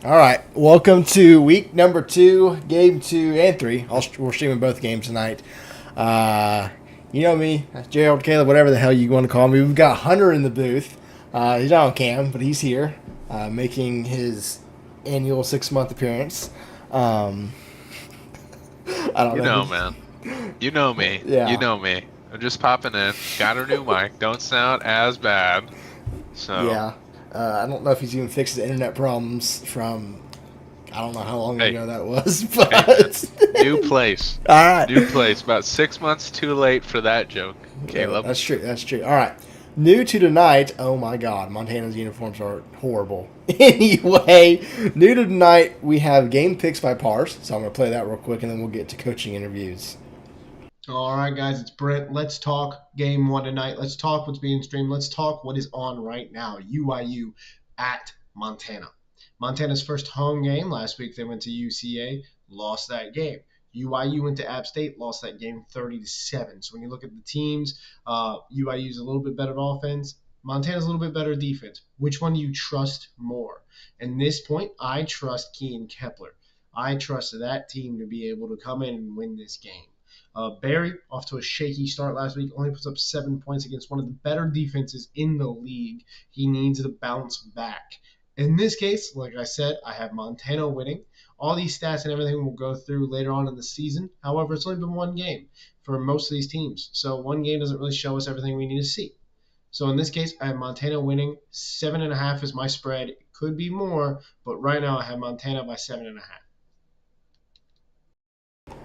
All right, welcome to week number 2, game 2 and 3. We're streaming both games tonight. Uh, you know me, Gerald, Caleb, whatever the hell you want to call me. We've got Hunter in the booth. He's not on cam, but he's here, making his annual 6-month appearance. Um, I don't You know. know, man. You know me. You Yeah, know me. I'm just popping in. Got a new mic. Don't sound as bad. So, yeah. I don't know if he's even fixed his internet problems from I don't know how long hey, ago that was, hey, man. but New place. all right. New place. About 6 months too late for that joke, Caleb. That's true. That's true. All right. New to tonight. Oh my God, Montana's uniforms are horrible. Anyway, new to tonight, we have game picks by pars. So I'm gonna play that real quick, and then we'll get to coaching interviews. All right, guys, it's Brent. Let's talk game one tonight. Let's talk what's being streamed. Let's talk what is on right now. UIU at Montana. Montana's first home game last week, they went to UCA, lost that game. UIU went to App State, lost that game 30-7. So when you look at the teams, UIU's a little bit better offense. Montana's a little bit better defense. Which one do you trust more? At this point, I trust Keen Kepler. I trust that team to be able to come in and win this game. Barry, off to a shaky start last week, only puts up 7 points against one of the better defenses in the league. He needs to bounce back. In this case, like I said, I have Montana winning. All these stats and everything will go through later on in the season. However, it's only been one game for most of these teams. So one game doesn't really show us everything we need to see. So in this case, I have Montana winning. 7.5 is my spread. It could be more, but right now I have Montana by 7.5.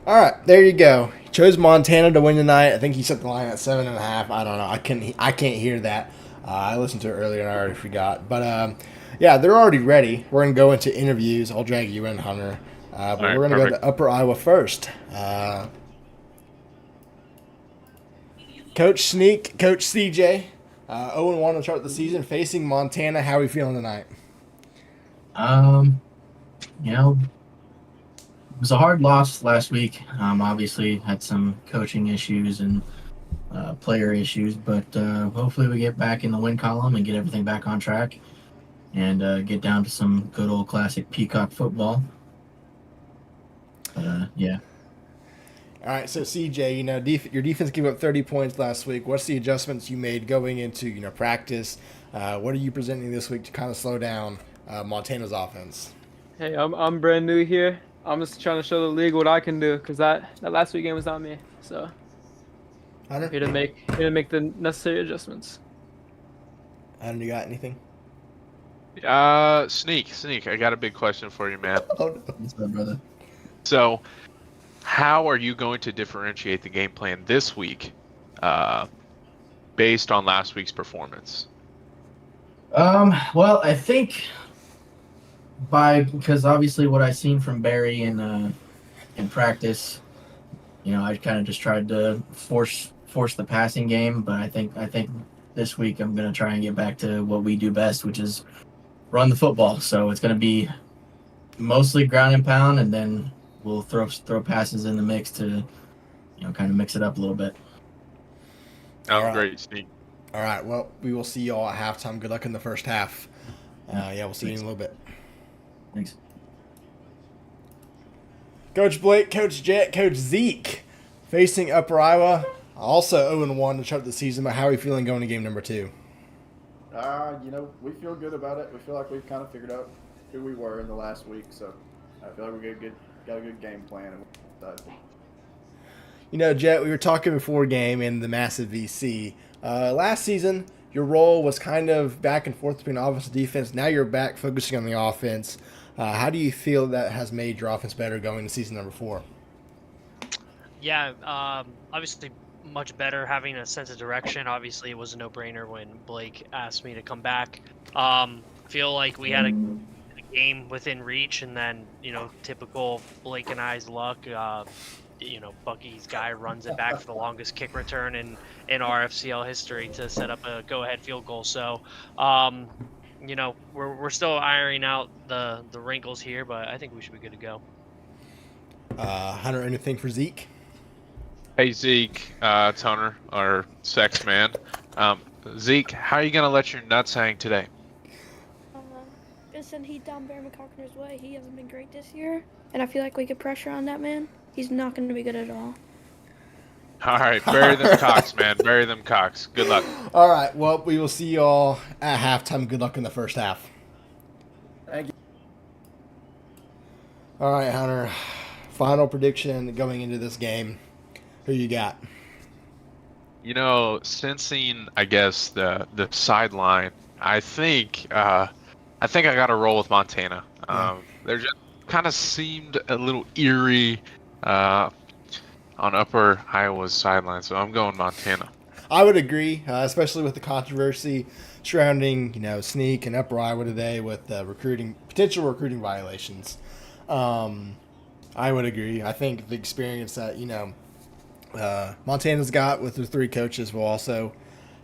All right, there you go. He chose Montana to win tonight. I think he set the line at 7.5. I don't know. I can't hear that. I listened to it earlier and I already forgot. But yeah, they're already ready. We're gonna go into interviews. I'll drag you in, Hunter. All But right, we're gonna go perfect. to Upper Iowa first. Coach Sneak, Coach CJ, 0-1 to start the season, facing Montana. How are we feeling tonight? Um, you know, it was a hard loss last week. Obviously had some coaching issues and player issues, but hopefully we get back in the win column and get everything back on track and get down to some good old classic Peacock football. Yeah. All right, so CJ, your defense gave up 30 points last week. What's the adjustments you made going into practice? What are you presenting this week to kind of slow down Montana's offense? Hey, I'm brand new here. I'm just trying to show the league what I can do because that last week game was not me. So Hunter, here to make the necessary adjustments. Hunter, you got anything? Sneak. I got a big question for you, man. Oh no. What's up, brother? So, how are you going to differentiate the game plan this week, based on last week's performance? Well, I think because obviously what I seen from Barry in practice, I kind of just tried to force the passing game, but I think this week I'm gonna try and get back to what we do best, which is run the football. So it's gonna be mostly ground and pound, and then we'll throw passes in the mix to kind of mix it up a little bit. All Oh, right. great, Sneak. All right, well, we will see you all at halftime. Good luck in the first half. Yeah, we'll see you in a little bit. Thanks. Coach Blake, Coach Jet, Coach Zeke, facing Upper Iowa. Also 0-1 to start the season, but how are we feeling going to game number 2? We feel good about it. We feel like we've kind of figured out who we were in the last week, so I feel like we got a good game plan. Jet, we were talking before game in the massive VC. Last season, your role was kind of back and forth between offense and defense. Now you're back focusing on the offense. How do you feel that has made your offense better going to season number 4? Yeah, obviously much better having a sense of direction. Obviously, it was a no-brainer when Blake asked me to come back. Feel like we had a game within reach, and then typical Blake and I's luck. Bucky's guy runs it back for the longest kick return in RFCL history to set up a go-ahead field goal. So, we're still ironing out the wrinkles here, but I think we should be good to go. Hunter, anything for Zeke? Hey, Zeke, it's Hunter, our sex man. Zeke, how are you going to let your nuts hang today? Just send heat down Bear McCockner's way. He hasn't been great this year, and I feel like we get pressure on that man. He's not going to be good at all. All right, bury them cocks, man. Bury them cocks. Good luck. All right. Well, we will see you all at halftime. Good luck in the first half. Thank you. All right, Hunter. Final prediction going into this game. Who you got? You know, sensing, I guess, the sideline, I think I got to roll with Montana. They're just kind of seemed a little eerie on Upper Iowa's sideline, so I'm going Montana. I would agree, especially with the controversy surrounding, Sneak and Upper Iowa today with potential recruiting violations. I would agree. I think the experience that, Montana's got with their 3 coaches will also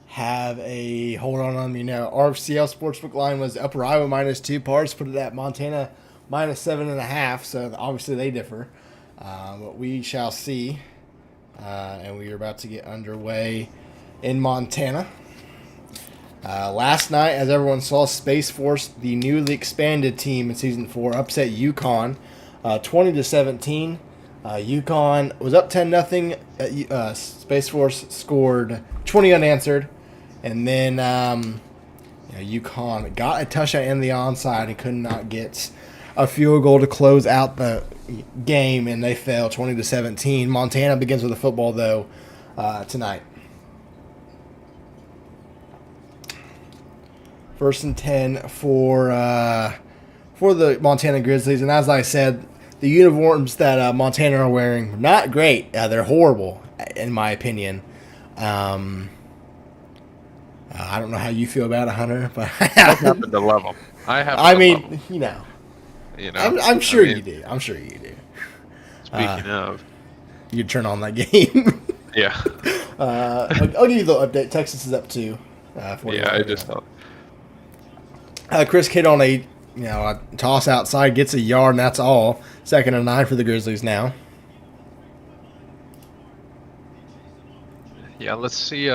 have a hold on them. RFCL Sportsbook line was Upper Iowa -2 parts, put it at Montana -7.5, so obviously they differ. But we shall see. And we are about to get underway in Montana. Last night, as everyone saw, Space Force, the newly expanded team in Season 4, upset UConn 20-17. UConn was up 10-0. Space Force scored 20 unanswered. And then UConn got a touchdown in the onside and could not get a field goal to close out the game, and they fell 20-17. Montana begins with the football, though, tonight. 1st and 10 for the Montana Grizzlies. And as I said, the uniforms that Montana are wearing are not great. They're horrible, in my opinion. I don't know how you feel about it, Hunter, but I happen to love them. I'm sure you do. I'm sure you do. Speaking of, you turn on that game. Yeah. I'll give you the update. Texas is up 2. I just thought. Chris Kidd on a toss outside, gets a yard, and that's all. 2nd and 9 for the Grizzlies now. Yeah, let's see.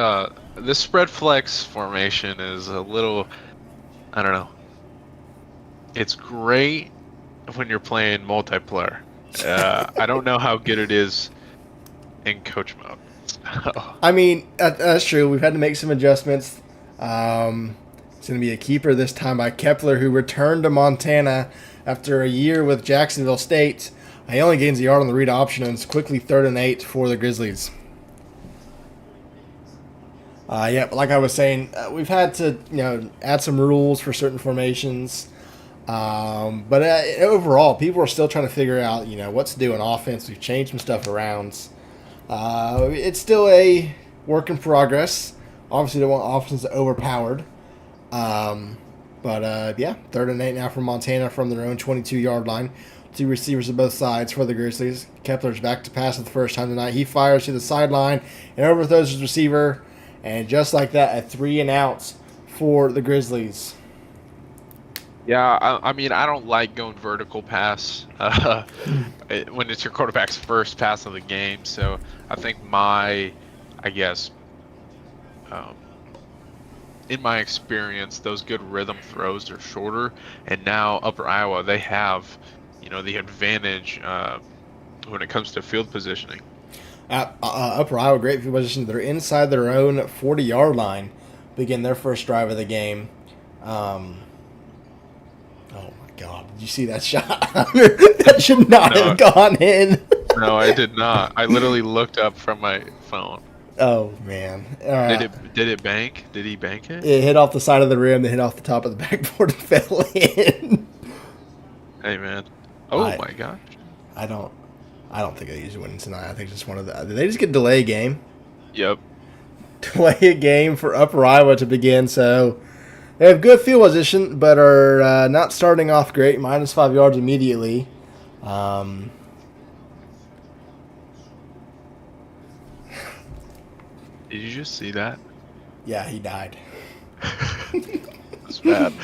This spread flex formation is a little, I don't know. It's great when you're playing multiplayer. I don't know how good it is in coach mode. I mean, that's true. We've had to make some adjustments. It's going to be a keeper this time by Kepler, who returned to Montana after a year with Jacksonville State. He only gains a yard on the read option, and it's quickly 3rd and 8 for the Grizzlies. But like I was saying, we've had to add some rules for certain formations. But overall, people are still trying to figure out what to do in offense. We've changed some stuff around. It's still a work in progress. Obviously, don't want offense overpowered. But 3rd and 8 now for Montana from their own 22-yard line. 2 receivers on both sides for the Grizzlies. Kepler's back to pass for the first time tonight. He fires to the sideline and overthrows his receiver. And just like that, a 3 and out for the Grizzlies. Yeah, I mean, I don't like going vertical pass when it's your quarterback's first pass of the game. So I think in my experience, those good rhythm throws are shorter. And now Upper Iowa, they have, the advantage when it comes to field positioning. Upper Iowa, great field position. They're inside their own 40-yard line, begin their first drive of the game. Oh my God! Did you see that shot? That should not have gone in. No, I did not. I literally looked up from my phone. Oh man! Did it bank? Did he bank it? It hit off the side of the rim, then hit off the top of the backboard and fell in. Hey man! Oh my gosh! I don't think they usually win tonight. I think it's just one of the. Did they just get delay a game? Yep. Delay a game for Upper Iowa to begin. So they have good field position, but are not starting off great. -5 yards immediately. Did you just see that? Yeah, he died. That's bad. A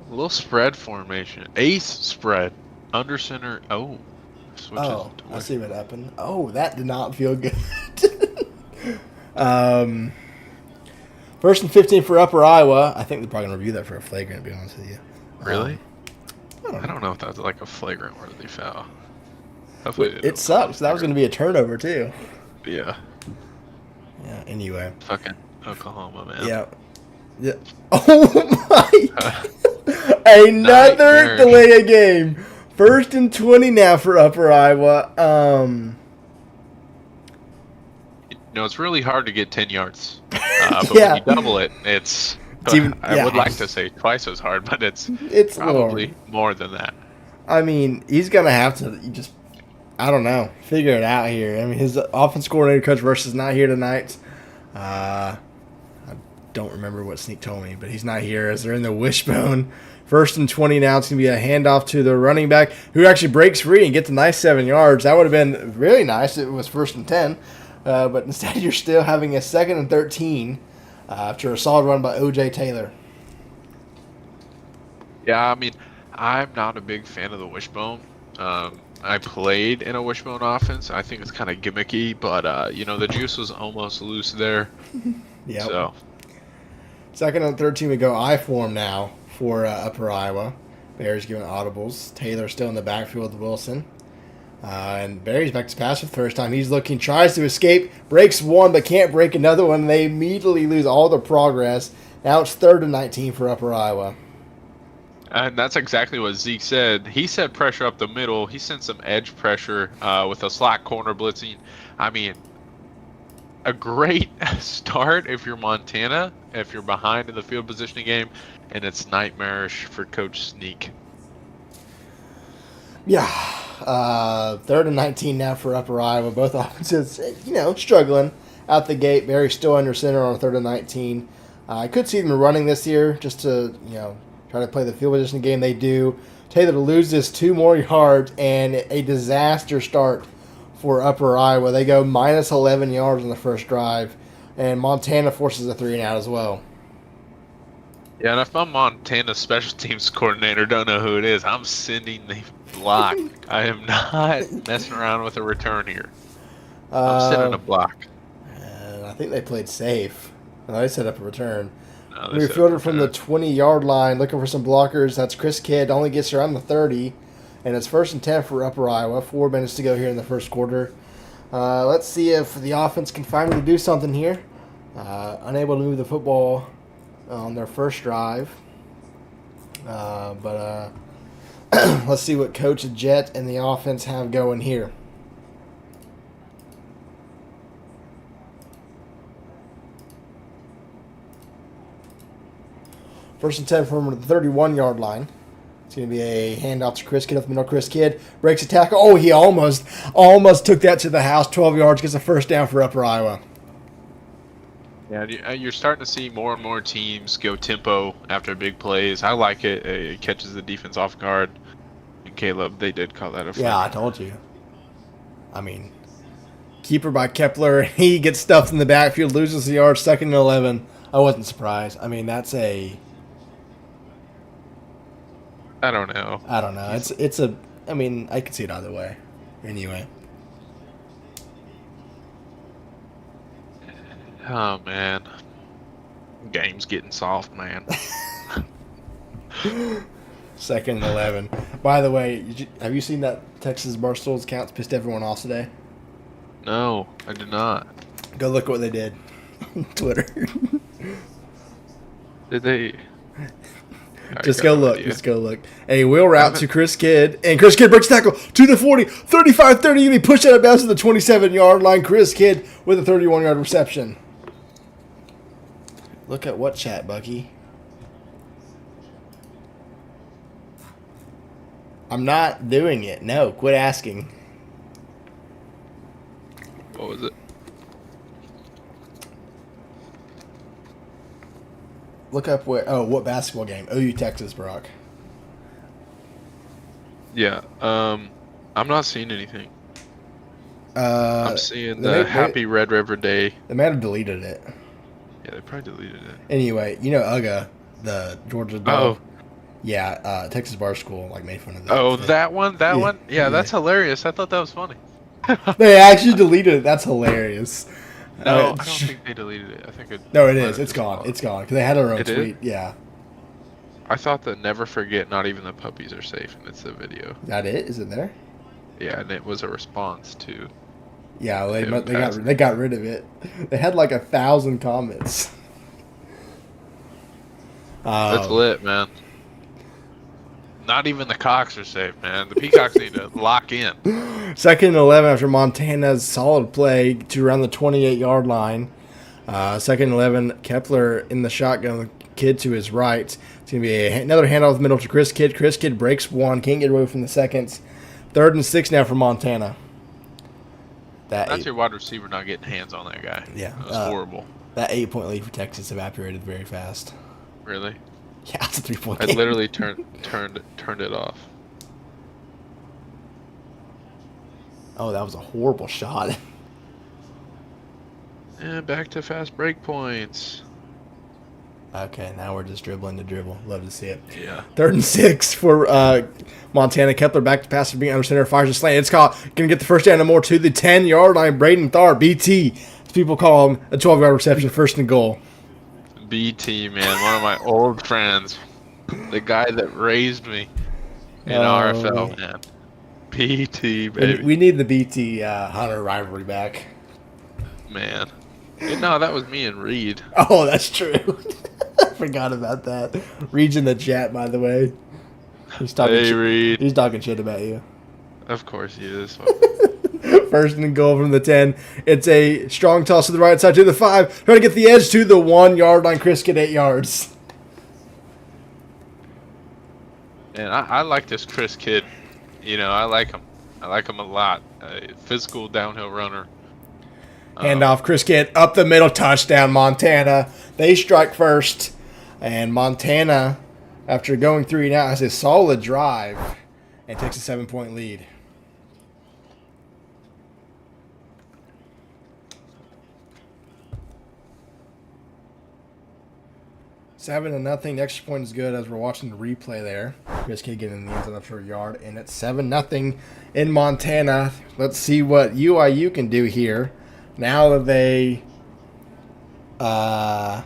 little spread formation. Ace spread. Under center. Oh. Oh, I see what happened. Oh, that did not feel good. 1st and 15 for Upper Iowa. I think they're probably going to review that for a flagrant, to be honest with you. Really? I I don't know if that's like a flagrant worthy foul. Hopefully they It don't sucks. call That was going to be a turnover too. Yeah, Yeah. Anyway. fucking Oklahoma, man. Yeah. Yeah. Oh my! Another Nightmare. delay of game. 1st and 20 now for Upper Iowa. You know, it's really hard to get 10 yards. But Yeah. when you double it, it's even- I yeah. would like to say twice as hard, but it's It's a little probably more than that. I mean, he's gonna have to just, I don't know, figure it out here. I mean, his offense coordinator coach versus not here tonight. I don't remember what Sneak told me, but he's not here as they're in the wishbone. 1st and 20 now. It's gonna be a handoff to the running back who actually breaks free and gets a nice 7 yards. That would have been really nice if it was 1st and 10, but instead you're still having a 2nd and 13 after a solid run by O.J. Taylor. Yeah, I mean, I'm not a big fan of the wishbone. I played in a wishbone offense. I think it's kind of gimmicky, but you know, the juice was almost loose there. Yep. So 2nd and 13, we go I form now for Upper Iowa. Barry's giving audibles. Taylor still in the backfield with Wilson. And Barry's back to pass for the first time. He's looking, tries to escape, breaks one, but can't break another one. They immediately lose all their progress. Now it's 3rd and 19 for Upper Iowa. and that's exactly what Zeke said. He said pressure up the middle. He sent some edge pressure with a slot corner blitzing. I mean, a great start if you're Montana, if you're behind in the field positioning game, and it's nightmarish for Coach Sneak. Yeah. 3rd and 19 now for Upper Iowa. Both offenses, struggling out the gate. Barry's still under center on 3rd and 19. I could see them running this year just to, try to play the field position game. They do. Taylor loses 2 more yards and a disaster start for Upper Iowa. They go minus 11 yards on the first drive, and Montana forces a 3-and-out as well. Yeah, and if I'm Montana's special teams coordinator, don't know who it is, I'm sending the block. I am not messing around with a return here. I'm sending a block. And I think they played safe. No, they set up a return. No, We fielded from the 20-yard line, looking for some blockers. That's Chris Kidd, only gets around the 30. And it's 1st and 10 for Upper Iowa. 4 minutes to go here in the first quarter. Let's see if the offense can finally do something here. Unable to move the football on their first drive. But let's see what Coach Jet and the offense have going here. First and 10 from the 31-yard line. It's going to be a handoff to Chris Kidd up the middle. Chris Kidd breaks a tackle. Oh, he almost took that to the house. 12 yards, gets a first down for Upper Iowa. Yeah, you're starting to see more and more teams go tempo after big plays. I like it. It catches the defense off guard. And Caleb, they did call that a flag. Yeah, I told you. I mean, keeper by Kepler. He gets stuffed in the backfield, loses the yard, 2nd and 11. I wasn't surprised. I mean, that's a... I don't know. I don't know. It's a... I mean, I could see it either way. Anyway. Oh, man. Game's getting soft, man. 2nd and 11. By the way, have you seen that Texas Barstool's accounts pissed everyone off today? No, I did not. Go look what they did on Twitter. Did they? Just go look. Just go look. A wheel route to Chris Kidd. And Chris Kidd breaks tackle to the 40. 35-30. He pushed out of bounds to the 27-yard line. Chris Kidd with a 31-yard reception. Look at what chat, Bucky? I'm not doing it. No, quit asking. What was it? Look up what basketball game? OU Texas, Brock. Yeah. I'm not seeing anything. I'm seeing the Happy Red River Day. They might have deleted it. Yeah, they probably deleted it. Anyway, UGA, the Georgia dog. Oh. Yeah, Texas Bar School made fun of that. Oh, that one? That one? Yeah, that's hilarious. I thought that was funny. They actually deleted it. That's hilarious. No, I don't think they deleted it. I think it. No, it is. It's gone. It's gone because they had their own tweet. Yeah. I thought that never forget, not even the puppies are safe, and it's a video. Is that it? Is it there? Yeah, and it was a response to Yeah, him passing. they got rid of it. They had like 1,000 comments. That's lit, man. Not even the Cocks are safe, man. The Peacocks need to lock in. 2nd and 11 after Montana's solid play to around the 28-yard line. 2nd and 11, Kepler in the shotgun, Kidd to his right. It's going to be another handoff middle to Chris Kidd. Chris Kidd breaks one, can't get away from the seconds. 3rd and 6 now for Montana. That's your wide receiver not getting hands on that guy. Yeah. That was horrible. That 8-point lead for Texas evaporated very fast. Really? Yeah, it's a 3-point I game. literally turned it off. Oh, that was a horrible shot. And back to fast break points. Okay, now we're just dribbling to dribble. Love to see it. Yeah. 3rd and 6 for Montana. Kepler back to pass, being under center, fires a slant. It's caught. Going to get the first down and more to the 10-yard line. Braden Tharp, BT, as people call him, a 12-yard reception, 1st and goal. BT, man, one of my old friends, the guy that raised me in RFL, man. BT, baby. We need the BT Hunter rivalry back. Man. No, that was me and Reed. Oh, that's true. I forgot about that. Reed's in the chat, by the way. He's talking Reed. He's talking shit about you. Of course he is. 1st and goal from the 10. It's a strong toss to the right side to the 5. Trying to get the edge to the 1-yard line. Chris get 8 yards. And I like this Chris Kidd. You know, I like him. I like him a lot. Physical downhill runner. Handoff, Chris Kidd up the middle, touchdown, Montana. They strike first. And Montana, after going 3 and out, has a solid drive and takes a 7-point lead. Seven to nothing. Extra point is good as we're watching the replay there. Chris Kidd getting in the end zone up for a yard, and it's 7-0 in Montana. Let's see what UIU can do here. Now that they, try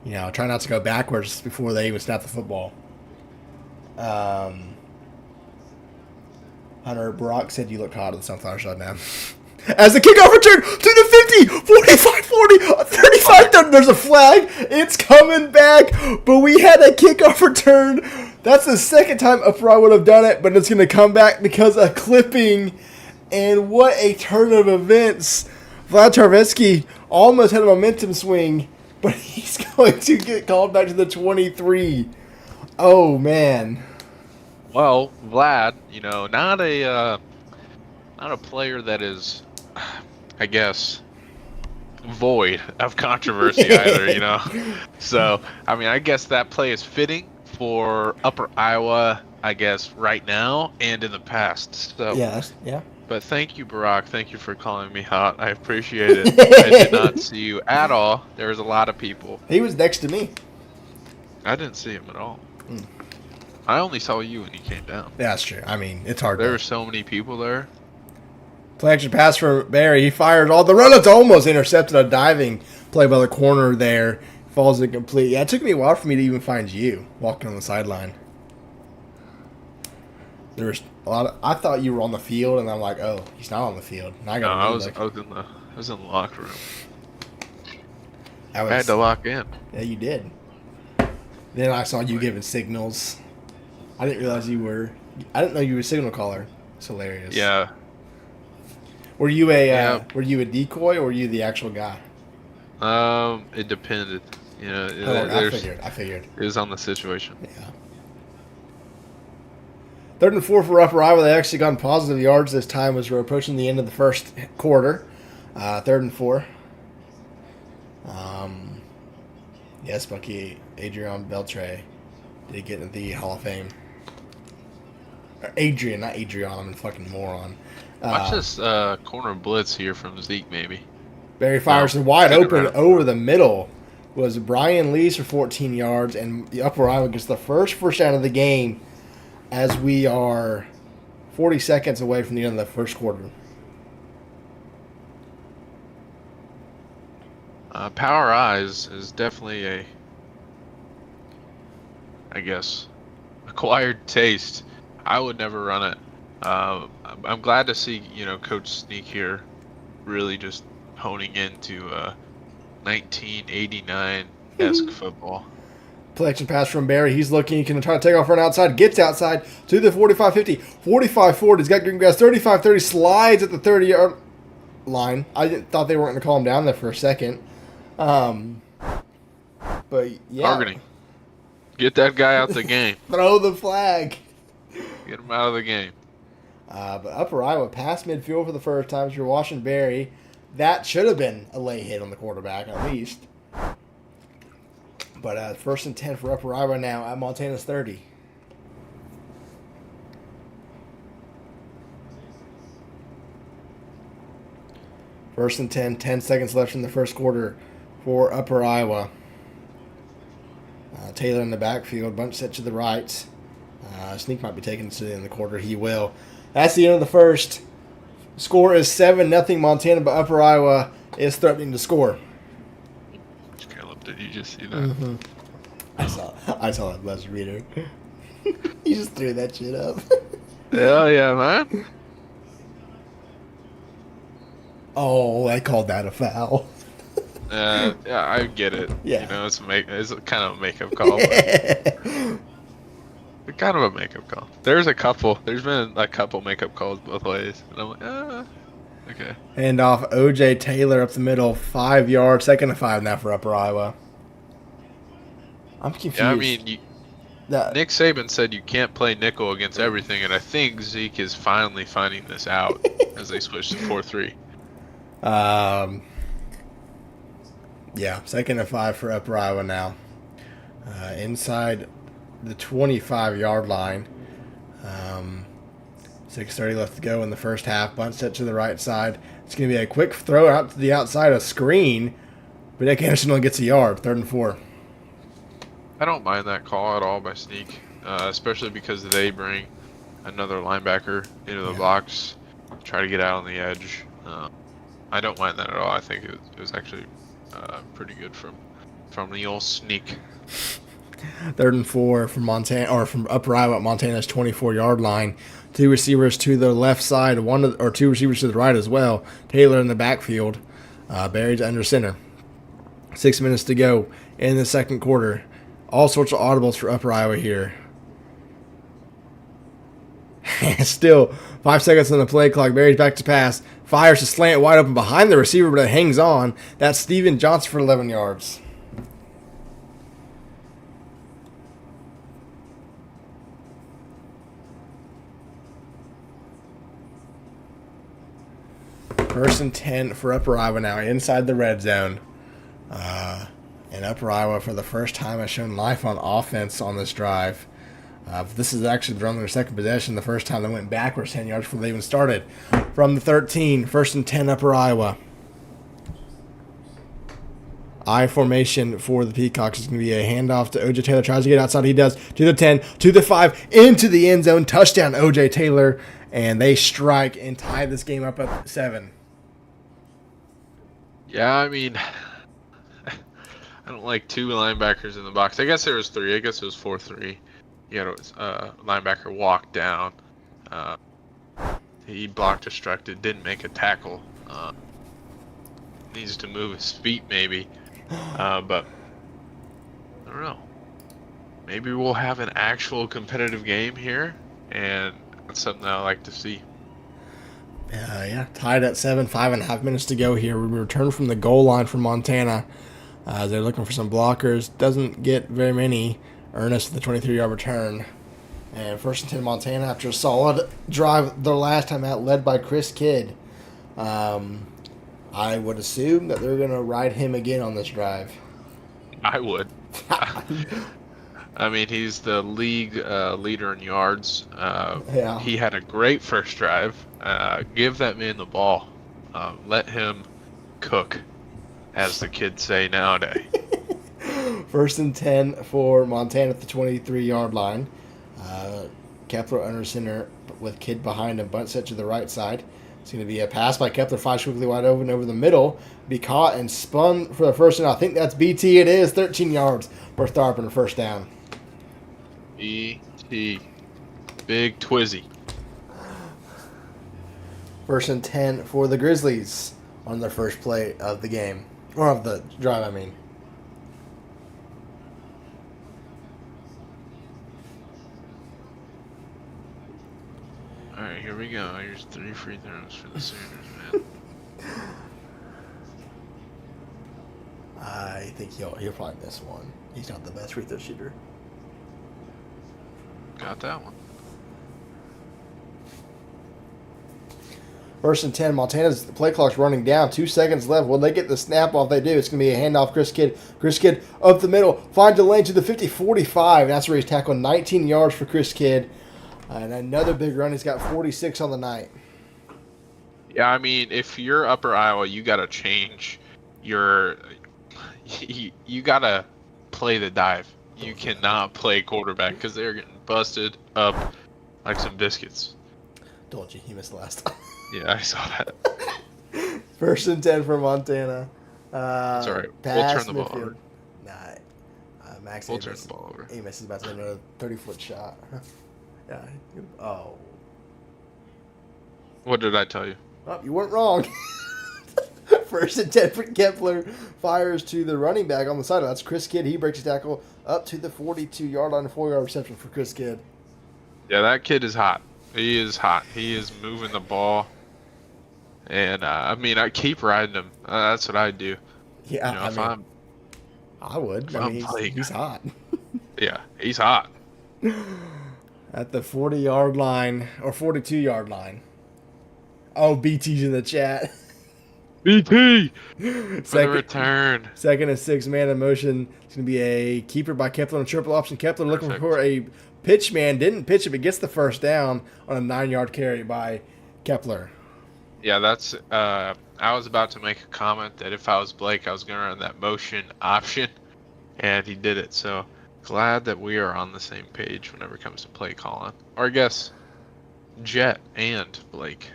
not to go backwards before they even snap the football. Hunter Brock said you look hot on the sunflower shutdown. As the kickoff return to the 50, 45, 40, 35, there's a flag. It's coming back, but we had a kickoff return. That's the 2nd time Upright would have done it, but it's going to come back because of clipping. And what a turn of events. Vlad Tarvetsky almost had a momentum swing, but he's going to get called back to the 23. Oh, man. Well, Vlad, not a player that is, I guess, void of controversy either, So, I guess that play is fitting for Upper Iowa, I guess, right now and in the past. So, yeah. But thank you, Barack. Thank you for calling me hot. I appreciate it. I did not see you at all. There was a lot of people. He was next to me. I didn't see him at all. I only saw you when you came down. Yeah, that's true. It's hard. There were so many people there. Play action pass for Barry. He fires all the run. It's almost intercepted. A diving play by the corner there. Falls incomplete. Yeah, it took me a while for me to even find you walking on the sideline. There was a lot of. I thought you were on the field, and I'm like, oh, he's not on the field. And I was in the locker room. I had to lock in. Yeah, you did. Then I saw you giving signals. I didn't realize you were. I didn't know you were a signal caller. It's hilarious. Yeah. Were you a decoy or were you the actual guy? It depended. I figured. It was on the situation. Yeah. 3rd and 4 for Upper Iowa. They actually got positive yards this time as we're approaching the end of the first quarter. 3rd and 4. Yes, Bucky, Adrian Beltre did get into the Hall of Fame. Adrian, not Adrian. I'm a fucking moron. Watch this corner blitz here from Zeke, maybe. Barry fires wide open over the middle. Was Brian Lees for 14 yards, and the Upper Iowa gets the first down of the game as we are 40 seconds away from the end of the first quarter. Power Eyes is definitely I guess, acquired taste. I would never run it. I'm glad to see, Coach Sneak here really just honing into 1989-esque football. Collection pass from Barry. He's looking. He can try to take off run outside. Gets outside to the 45-50. 45-40. He's got green grass. 35-30. Slides at the 30-yard line. I thought they weren't going to call him down there for a second. But, yeah. Targeting. Get that guy out the game. Throw the flag. Get him out of the game. But Upper Iowa passed midfield for the first time. If you're watching Barry, that should have been a late hit on the quarterback at least. But first and 10 for Upper Iowa now at Montana's 30. First and 10, 10 seconds left in the first quarter for Upper Iowa. Taylor in the backfield, bunch set to the right. Sneak might be taking it to the end of the quarter. He will. That's the end of the first. Score is 7-0 Montana, but Upper Iowa is threatening to score. Caleb, did you just see that? Mm-hmm. I saw that buzzer beater. You just threw that shit up. Hell yeah, man. Oh, I called that a foul. Yeah, I get it. Yeah. It's kind of a makeup call. But kind of a makeup call. There's been a couple makeup calls both ways. And I'm like, okay. Hand off OJ Taylor up the middle, 5 yards, 2nd and 5 now for Upper Iowa. I'm confused. Yeah, I mean, Nick Saban said you can't play nickel against everything, and I think Zeke is finally finding this out as they switch to 4-3. Yeah, 2nd and 5 for Upper Iowa now. Inside the 25-yard line. 6:30 left to go in the first half. Bunt set to the right side. It's going to be a quick throw out to the outside, a screen. But Nick Anderson only gets a yard, 3rd and 4. I don't mind that call at all by Sneak, especially because they bring another linebacker into the box, try to get out on the edge. I don't mind that at all. I think it was actually pretty good from the old Sneak. 3rd and 4 from Montana, or from Upper Iowa at Montana's 24-yard line. 2 receivers to the left side, 2 receivers to the right as well. Taylor in the backfield. Barry's under center. 6 minutes to go in the second quarter. All sorts of audibles for Upper Iowa here. Still 5 seconds on the play clock. Barry's back to pass. Fires a slant wide open behind the receiver, but it hangs on. That's Steven Johnson for 11 yards. First and 10 for Upper Iowa now, inside the red zone. And Upper Iowa, for the first time, has shown life on offense on this drive. This is actually the run their second possession, the first time they went backwards 10 yards before they even started. From the 13, first and 10, Upper Iowa. I formation for the Peacocks is going to be a handoff to OJ Taylor. Tries to get outside. He does. To the 10, to the 5, into the end zone. Touchdown, OJ Taylor. And they strike and tie this game up at 7. Yeah, I mean, I don't like 2 linebackers in the box. I guess there was 3. I guess it was 4-3. You had a linebacker walk down. He blocked obstructed, didn't make a tackle. Needs to move his feet maybe. But I don't know. Maybe we'll have an actual competitive game here, and that's something I like to see. Yeah, tied at 7, 5.5 minutes to go here. We return from the goal line for Montana. They're looking for some blockers. Doesn't get very many. Ernest with the 23-yard return. And first and 10 Montana after a solid drive their last time out, led by Chris Kidd. I would assume that they're going to ride him again on this drive. I would. I mean, he's the league leader in yards. He had a great first drive. Give that man the ball. Let him cook, as the kids say nowadays. First and 10 for Montana at the 23-yard line. Kepler under center with Kidd behind him. Bunt set to the right side. It's going to be a pass by Kepler. Flies quickly wide open over the middle. Be caught and spun for the first down. I think that's BT. It is 13 yards for Tharp and a first down. BT. Big Twizzy. 1st and 10 for the Grizzlies on their first play of the game. Or of the drive, I mean. Alright, here we go. Here's 3 free throws for the Sooners, man. I think he'll probably miss one. He's not the best free throw shooter. Got that one. 1st and 10. Montana's play clock's running down. 2 seconds left. Will they get the snap off? They do. It's going to be a handoff. Chris Kidd. Chris Kidd up the middle. Finds a lane to the 50-45. That's where he's tackled. 19 yards for Chris Kidd. And another big run. He's got 46 on the night. Yeah, I mean, if you're Upper Iowa, you got to change your... You got to play the dive. You cannot play quarterback because they're getting busted up like some biscuits. Told you. He missed the last time. Yeah, I saw that. 1st and 10 for Montana. It's all right. We'll Pass turn the ball midfield. over. Max We'll Amos- turn the ball over. Amos is about to hit another 30-foot shot. Yeah. Oh. What did I tell you? Oh, you weren't wrong. 1st and 10 for Kepler. Fires to the running back on the sideline. That's Chris Kidd. He breaks his tackle up to the 42-yard line. 4-yard reception for Chris Kidd. Yeah, that kid is hot. He is hot. He is moving the ball. And, I mean, I keep riding him. That's what I do. Yeah, You know, I would. if I I'm mean, playing- he's hot. Yeah, he's hot. At the 40-yard line, or 42-yard line. Oh, BT's in the chat. BT! For the return. 2nd and 6, man in motion. It's going to be a keeper by Kepler on triple option. Kepler looking Perfect. for a pitch man. Didn't pitch it, but gets the first down on a 9-yard carry by Kepler. Yeah, that's, I was about to make a comment that if I was Blake, I was going to run that motion option, and he did it. So glad that we are on the same page whenever it comes to play calling. Or I guess Jet and Blake.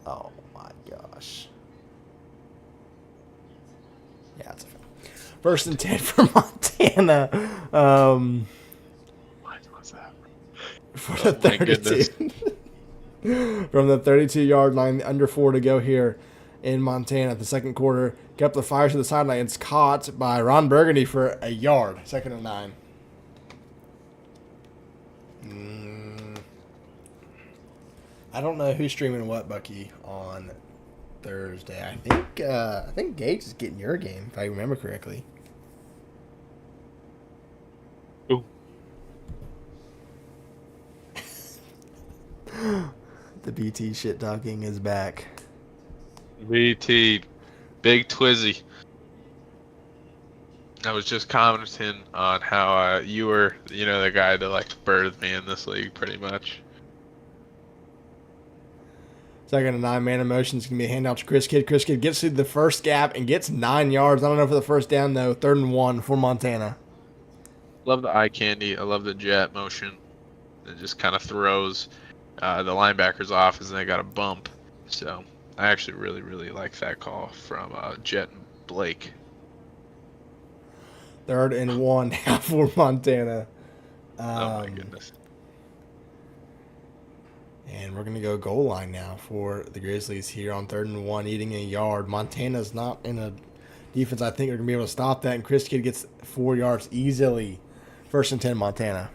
Oh, my gosh. Yeah, that's a fair. 1st and 10 for Montana. What was that? For the Oh, my goodness. 32. From the 32-yard line, under 4 to go here in Montana. The second quarter, Kepler fires to the sideline. It's caught by Ron Burgundy for a yard. 2nd and 9. I don't know who's streaming what, Bucky, on Thursday. I think Gage is getting your game, if I remember correctly. Ooh. The BT shit talking is back. BT, Big Twizzy. I was just commenting on how you were, the guy that like birthed me in this league, pretty much. 2nd and 9, man in motion. It's going to be a handout to Chris Kidd. Chris Kidd gets through the first gap and gets 9 yards. I don't know for the first down, though. 3rd and 1 for Montana. Love the eye candy. I love the jet motion. It just kind of throws the linebackers off as they got a bump. So I actually really, really like that call from Jet and Blake. 3rd and 1 now for Montana. Oh, my goodness. And we're going to go goal line now for the Grizzlies here on 3rd and 1, eating a yard. Montana's not in a defense I think are going to be able to stop that. And Chris Kidd gets 4 yards easily. 1st and 10, Montana.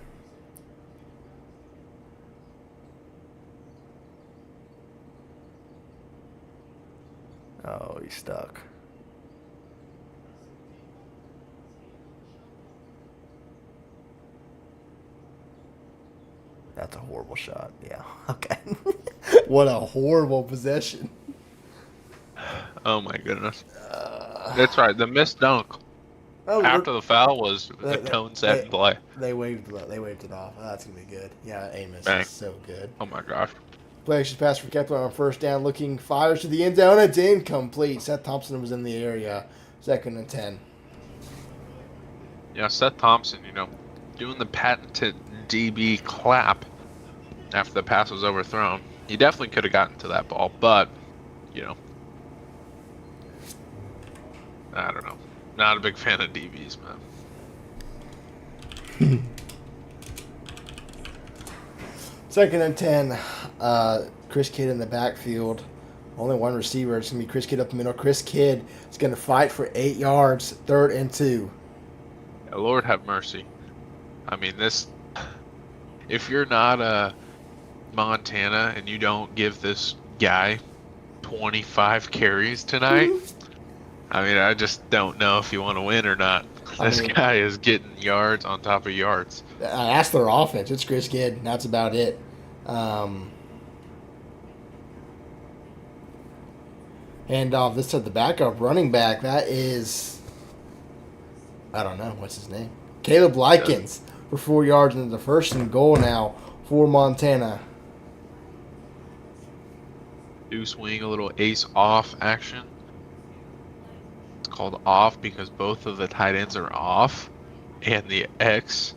Oh, he's stuck. That's a horrible shot. Yeah. Okay. What a horrible possession. Oh, my goodness. That's right. The missed dunk after the foul was the tone set in play. They waved it off. Oh, that's going to be good. Yeah, Amos Bang. is so good. Oh, my gosh. Play action pass for Kepler on 1st down. Looking, fires to the end zone. It's incomplete. Seth Thompson was in the area. 2nd and 10. Yeah, Seth Thompson, doing the patented DB clap after the pass was overthrown. He definitely could have gotten to that ball, but, I don't know. Not a big fan of DBs, man. Second and 10. Chris Kidd in the backfield. Only one receiver. It's going to be Chris Kidd up the middle. Chris Kidd is going to fight for 8 yards. Third and 2. Yeah, Lord have mercy. I mean, this. If you're not Montana and you don't give this guy 25 carries tonight, I mean, I just don't know if you want to win or not. This guy is getting yards on top of yards. That's their offense. It's Chris Kidd. That's about it. Hand off. This is the backup running back. That is, I don't know. What's his name? Caleb Likens for 4 yards into the first and goal now for Montana. Do swing a little ace off action. It's called off because both of the tight ends are off and the X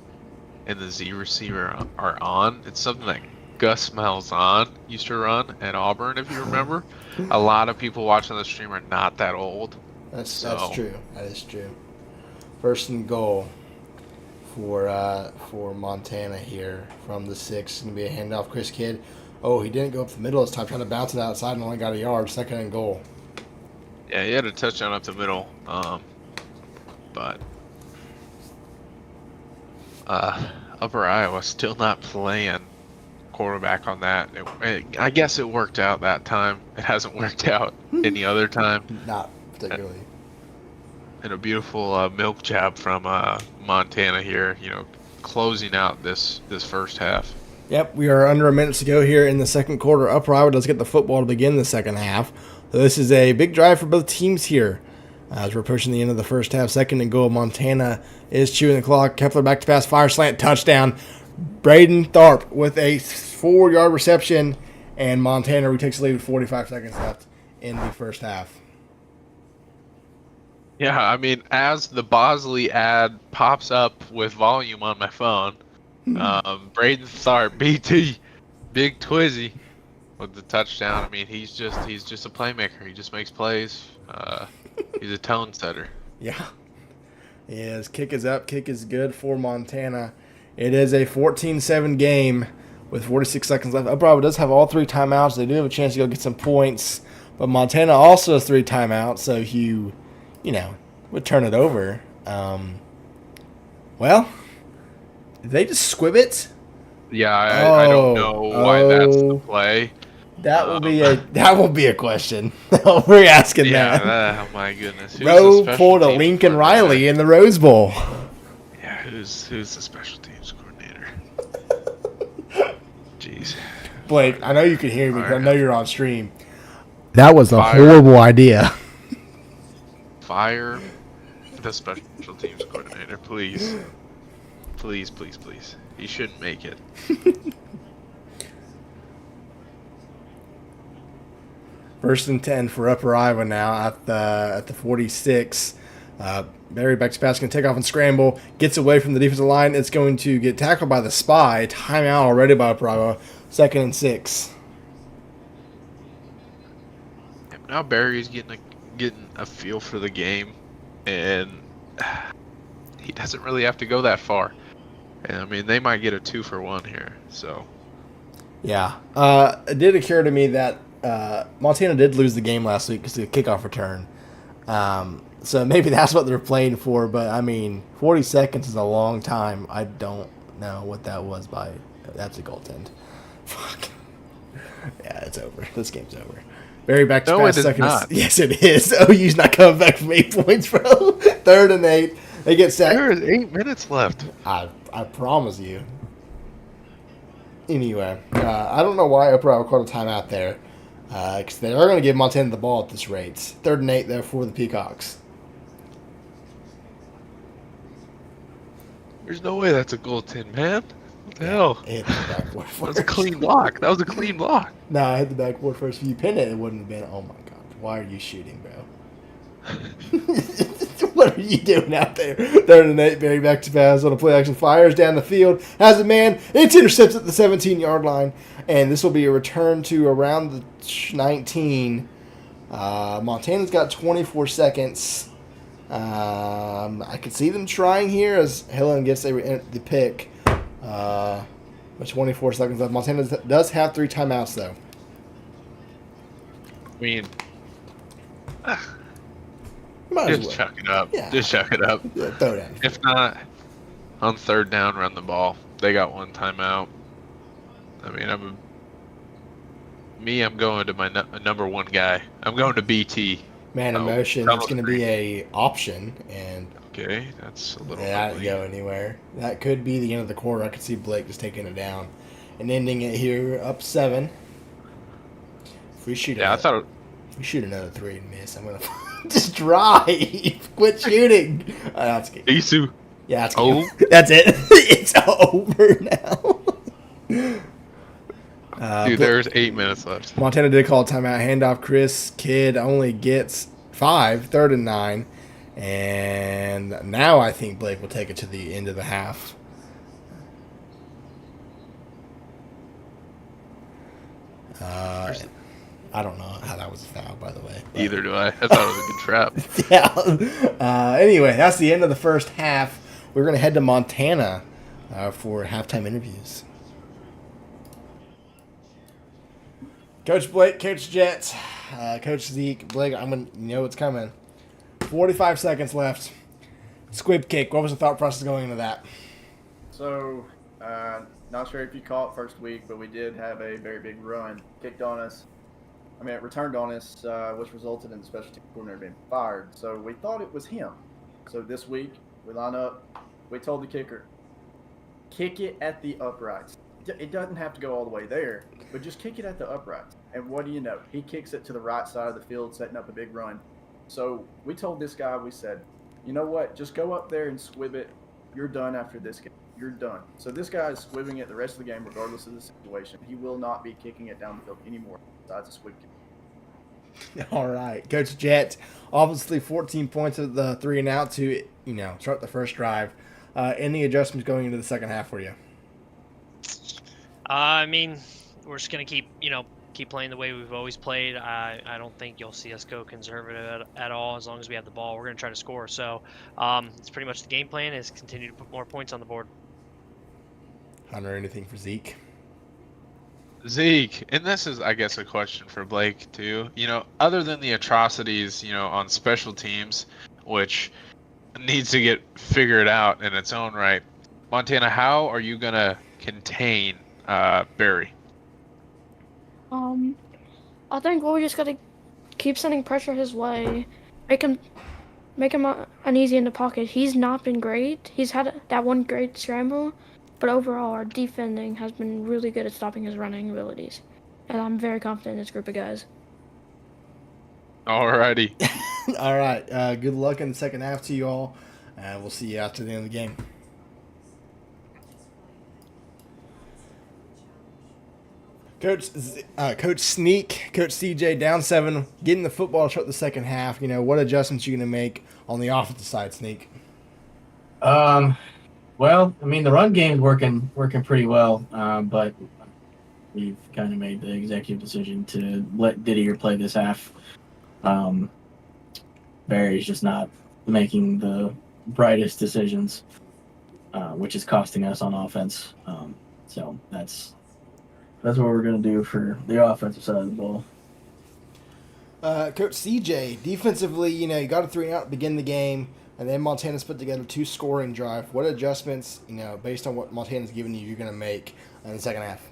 and the Z receiver are on. It's something that Gus Malzahn used to run at Auburn, if you remember. A lot of people watching the stream are not that old. That's true. That is true. First and goal for Montana here from the 6. It's going to be a handoff. Chris Kidd. Oh, he didn't go up the middle this time, trying to bounce it outside and only got a yard. Second and goal. Yeah, he had a touchdown up the middle. But Upper Iowa still not playing quarterback on that. I guess it worked out that time. It hasn't worked out any other time. Not particularly. And a beautiful milk jab from Montana here, closing out this first half. Yep, we are under a minute to go here in the second quarter. Upper Iowa does get the football to begin the second half. So this is a big drive for both teams here. As we're pushing the end of the first half, second and goal. Montana is chewing the clock. Kepler back to pass, fire slant, touchdown. Braden Tharp with a 4-yard reception, and Montana retakes the lead with 45 seconds left in the first half. Yeah, I mean, as the Bosley ad pops up with volume on my phone, Braden Tharp, BT, Big Twizzy, with the touchdown. I mean, he's just a playmaker. He just makes plays. He's a tone setter. Yeah. His kick is up. Kick is good for Montana. It is a 14-7 game with 46 seconds left. Upper Iowa does have all 3 timeouts. They do have a chance to go get some points. But Montana also has 3 timeouts, so you would turn it over. Well, did they just squib it? Yeah, I don't know why that's the play. That will be a question. We're asking that. Oh my goodness. Rowe pulled a Lincoln Riley in the Rose Bowl. Yeah, who's the special teams coordinator? Jeez. Blake, I know you can hear me because I know you're on stream. That was a horrible idea. Fire the special teams coordinator, please. Please, please, please. He shouldn't make it. First and 10 for Upper Iowa now at the 46. Barry back to pass, going to take off and scramble. Gets away from the defensive line. It's going to get tackled by the spy. Timeout already by Upper Iowa. 2nd and 6. Now Barry's getting a feel for the game, and he doesn't really have to go that far. And I mean, they might get a 2-for-1 here. So. Yeah. It did occur to me that Montana did lose the game last week because of the kickoff return. So maybe that's what they're playing for. But, I mean, 40 seconds is a long time. I don't know what that was by. That's a goaltend. Fuck. Yeah, it's over. This game's over. Barry back to pass. It is not. Yes, it is. OU's not coming back from 8 points, bro. 3rd and 8. They get sacked. There is 8 minutes left. I promise you. Anyway, I don't know why Upper Iowa called a timeout there. Because they are going to give Montana the ball at this rate. 3rd and 8 there for the Peacocks. There's no way that's a goaltend, man. What the hell? It hit the backboard first. That was a clean block. That was a clean block. No, I hit the backboard first. If you pin it, it wouldn't have been. Oh my god. Why are you shooting, bro? What are you doing out there? 3rd and 8, Barry back to pass on a play action. Fires down the field. Has a man. It's intercepted at the 17-yard line. And this will be a return to around the 19. Montana's got 24 seconds. I can see them trying here as Helen gets the pick. With 24 seconds left. Montana does have 3 timeouts, though. I mean, Might as just well. chuck it up. Yeah. Just chuck it up. Yeah, throw it at If not, on third down, run the ball. They got 1 timeout. I mean, I'm going to my number 1 guy. I'm going to BT. Man in motion. That's going to be a option, and okay, that's a little. that didn't go anywhere. That could be the end of the quarter. I could see Blake just taking it down and ending it here up 7. If we shoot, if we shoot another 3 and miss, I'm gonna just drive. Quit shooting. That's good. Isu. Yeah, that's good. That's it. It's over now. Dude, there's 8 minutes left. Montana did call a timeout. Handoff. Chris Kidd only gets 5, 3rd and 9. And now I think Blake will take it to the end of the half. I don't know how that was a foul, by the way. But. Either do I. I thought it was a good trap. Yeah. Anyway, that's the end of the first half. We're going to head to Montana for halftime interviews. Coach Blake, Coach Jets, Coach Zeke, Blake, I'm gonna know what's coming. 45 seconds left. Squib kick. What was the thought process going into that? So, not sure if you caught first week, but we did have a very big run kicked on us. I mean, it returned on us, which resulted in the special team coordinator being fired. So we thought it was him. So this week we line up. We told the kicker, kick it at the uprights. It doesn't have to go all the way there, but just kick it at the uprights. And what do you know? He kicks it to the right side of the field, setting up a big run. So we told this guy, we said, you know what? Just go up there and squib it. You're done after this game. You're done. So this guy is squibbing it the rest of the game, regardless of the situation. He will not be kicking it down the field anymore besides a squib kick. All right. Coach Jets, obviously 14 points of the 3 and out to, start the first drive. Any adjustments going into the second half for you? I mean, we're just gonna keep playing the way we've always played. I don't think you'll see us go conservative at all as long as we have the ball. We're gonna try to score. So it's pretty much the game plan is continue to put more points on the board. Hunter, anything for Zeke? Zeke, and this is, I guess, a question for Blake too. Other than the atrocities, on special teams, which needs to get figured out in its own right, Montana, how are you gonna contain Barry? I think we just gotta keep sending pressure his way, make him uneasy in the pocket. He's not been great. He's had that one great scramble, but overall our defending has been really good at stopping his running abilities, and I'm very confident in this group of guys. Alrighty. All right. Good luck in the second half to you all, and we'll see you after the end of the game. Coach Sneak, Coach CJ, down 7, getting the football to start the second half. What adjustments are you going to make on the offensive side, Sneak? Well, I mean, the run game's working pretty well, but we've kind of made the executive decision to let Didier play this half. Barry's just not making the brightest decisions, which is costing us on offense. So that's what we're going to do for the offensive side of the ball. Coach CJ, defensively, you got a 3 and out to begin the game, and then Montana's put together 2 scoring drive. What adjustments, based on what Montana's given you, you're going to make in the second half?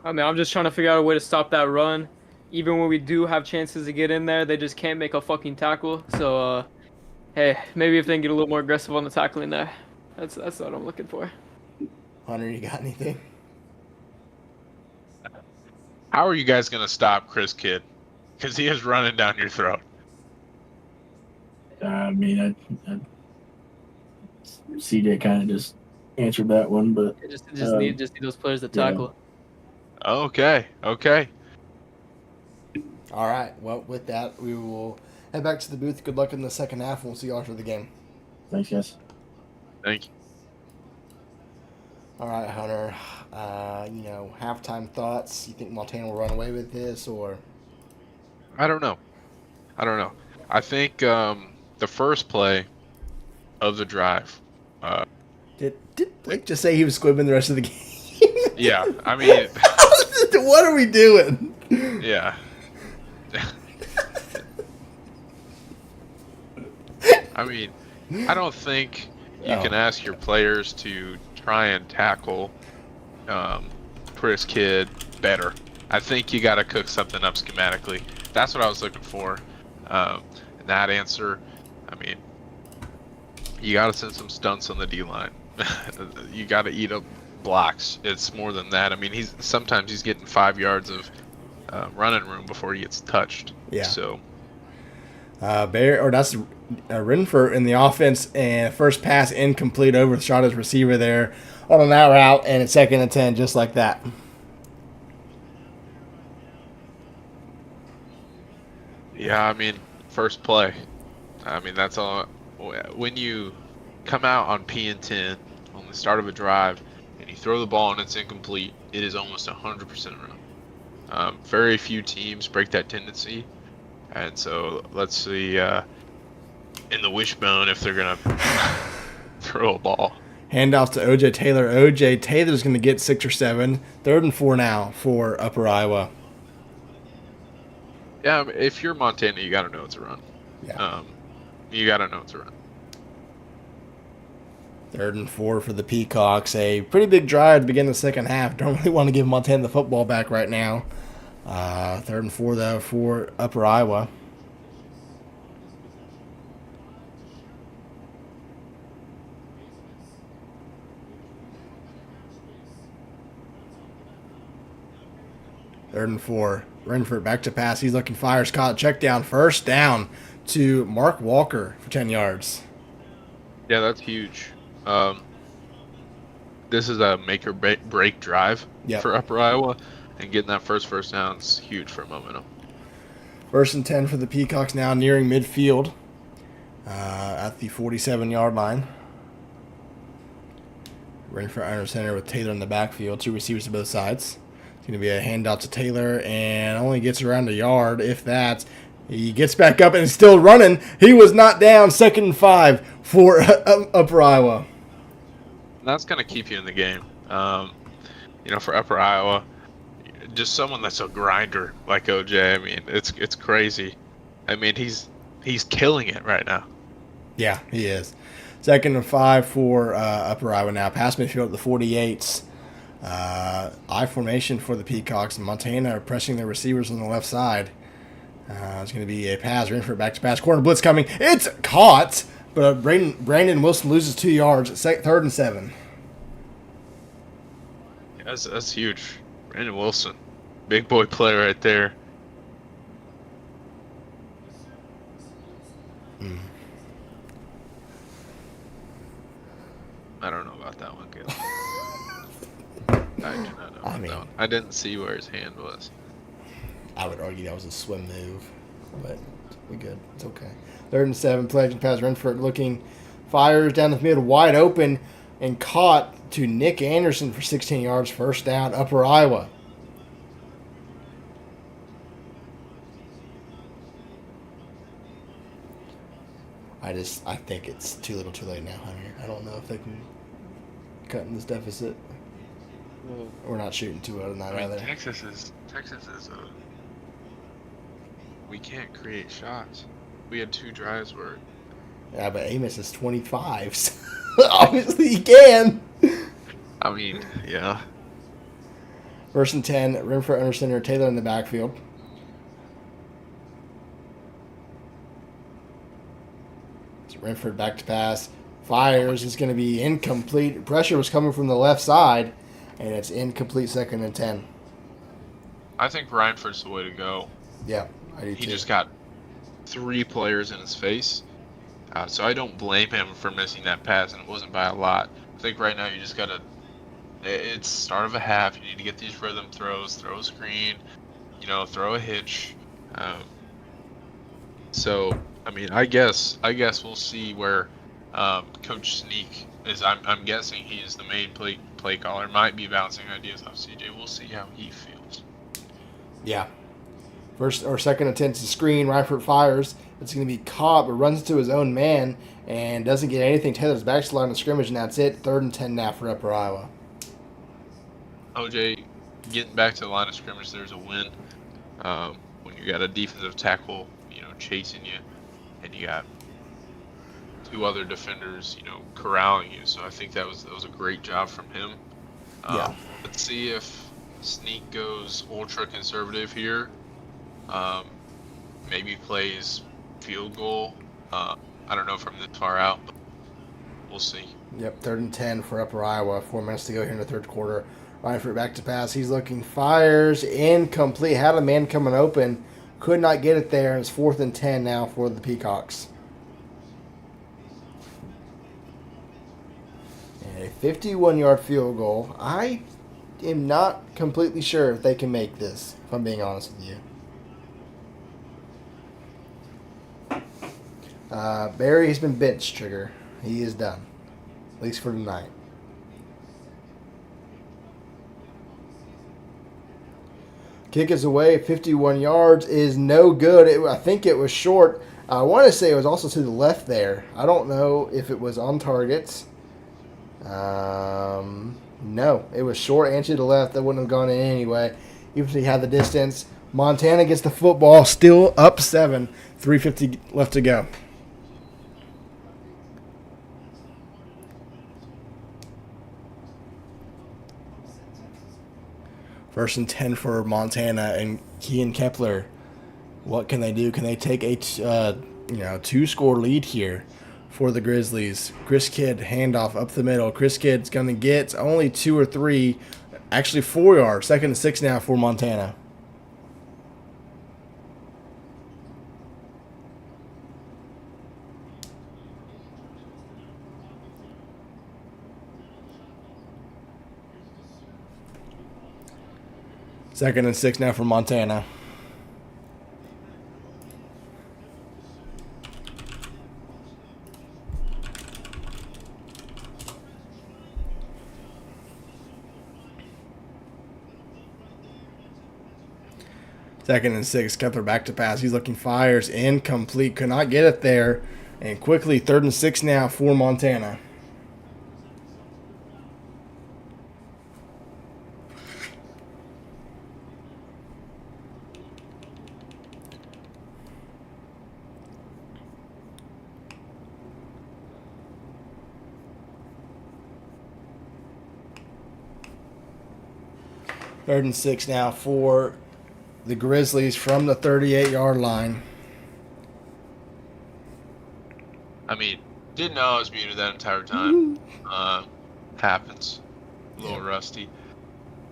I mean, I'm just trying to figure out a way to stop that run. Even when we do have chances to get in there, they just can't make a fucking tackle. So, hey, maybe if they can get a little more aggressive on the tackling there. That's what I'm looking for. Hunter, you got anything? How are you guys going to stop Chris Kidd? Because he is running down your throat. I mean, CJ kind of just answered that one, but Just need those players to tackle. Okay. All right. Well, with that, we will head back to the booth. Good luck in the second half, and we'll see you after the game. Thanks, guys. Thank you. All right, Hunter. Halftime thoughts. You think Montana will run away with this, or? I don't know. I think the first play of the drive. Did Blake just say he was squibbing the rest of the game? Yeah, I mean, What are we doing? yeah. I mean, I don't think you can ask your players to try and tackle Chris Kidd better. I think you got to cook something up schematically. That's what I was looking for. In that answer, I mean, you got to send some stunts on the D line. You got to eat up blocks. It's more than that. I mean, sometimes he's getting 5 yards of running room before he gets touched. Yeah. So. That's Renfrew in the offense, and first pass incomplete, overshot his receiver there on that route, and it's 2nd and 10, just like that. Yeah, I mean, first play. I mean, that's all. When you come out on P and 10 on the start of a drive, and you throw the ball and it's incomplete, it is almost 100% run. Very few teams break that tendency. And so let's see in the wishbone if they're going to throw a ball. Handoff to O.J. Taylor. O.J. Taylor's going to get 6 or 7. 3rd and 4 now for Upper Iowa. Yeah, I mean, if you're Montana, you got to know it's a run. Yeah. You got to know it's a run. 3rd and 4 for the Peacocks. A pretty big drive to begin the second half. Don't really want to give Montana the football back right now. 3rd and 4, though, for Upper Iowa. Third and 4. Renfrew back to pass. He's looking, fires, caught, check down. First down to Mark Walker for 10 yards. Yeah, that's huge. This is a make or break drive for Upper Iowa, and getting that first down is huge for momentum. 1st and 10 for the Peacocks now, nearing midfield at the 47-yard line. Renfrew under center with Taylor in the backfield. 2 receivers to both sides. It's going to be a handout to Taylor, and only gets around a yard, if that. He gets back up and is still running. He was not down. 2nd and 5 for Upper Iowa. That's going to keep you in the game. For Upper Iowa, just someone that's a grinder like OJ. I mean, it's crazy. I mean, he's killing it right now. Yeah, he is. 2nd and 5 for Upper Iowa now. Pass midfield at the 48s. I formation for the Peacocks, and Montana are pressing their receivers on the left side. It's going to be a pass. Renfrew back to pass. Corner blitz coming. It's caught, but Brandon Wilson loses 2 yards. 3rd and 7. Yeah, that's huge. Brandon Wilson, big boy player right there. I don't know about that one, Caleb. I do not know about that one. I didn't see where his hand was. I would argue that was a swim move, but we good. It's okay. 3rd and 7. Play action pass. Renfrew looking, fires down the middle, wide open, and caught to Nick Anderson for 16 yards. First down, Upper Iowa. I think it's too little too late now, Hunter. I don't know if they can cut in this deficit. We're not shooting too out of that either. Texas is we can't create shots. We had 2 drives where. Yeah, but Amos is 25, so obviously he can. I mean, yeah. 1st and 10. Renfrew under center. Taylor in the backfield. Renfrew back to pass. Fires. It's going to be incomplete. Pressure was coming from the left side, and it's incomplete. 2nd and 10. I think Rhineford's the way to go. Yeah, I do too. He just got 3 players in his face, so I don't blame him for missing that pass, and it wasn't by a lot. I think right now you just got to. It's start of a half. You need to get these rhythm throws, throw a screen, throw a hitch. So I mean, I guess we'll see where Coach Sneak is. I'm guessing he is the main play caller. Might be bouncing ideas off CJ. We'll see how he feels. Yeah. 1st or 2nd attempt to screen. Reinford fires. It's going to be caught, but runs into his own man and doesn't get anything. Taylor's back to the line of scrimmage, and that's it. 3rd and 10 now for Upper Iowa. OJ, getting back to the line of scrimmage, there's a win. When you got a defensive tackle, chasing you, and you got two other defenders, corralling you. So I think that was a great job from him. Yeah. Let's see if Sneak goes ultra conservative here. Maybe plays field goal. I don't know from this far out, but we'll see. Yep, 3rd and 10 for Upper Iowa. 4 minutes to go here in the third quarter. Ryan back to pass. He's looking, fires, incomplete. Had a man coming open. Could not get it there. It's 4th and 10 now for the Peacocks. And a 51-yard field goal. I am not completely sure if they can make this, if I'm being honest with you. Barry has been benched, Trigger. He is done. At least for tonight. Kick is away. 51 yards is no good. I think it was short. I want to say it was also to the left there. I don't know if it was on target. No, it was short and to the left. That wouldn't have gone in anyway. Even if he had the distance. Montana gets the football. Still up 7. 3:50 left to go. First and 10 for Montana and Kean Kepler. What can they do? Can they take a 2-score lead here for the Grizzlies? Chris Kidd, handoff up the middle. Chris Kidd's going to get only 2 or 3, actually 4 yards. 2nd and 6 now for Montana. Second and 6 now for Montana. Second and 6, Kepler back to pass. He's looking, fires, incomplete. Could not get it there. And quickly, 3rd and 6 now for Montana. Third and 6 now for the Grizzlies from the 38-yard line. I mean, didn't know I was muted that entire time. Happens. A little rusty.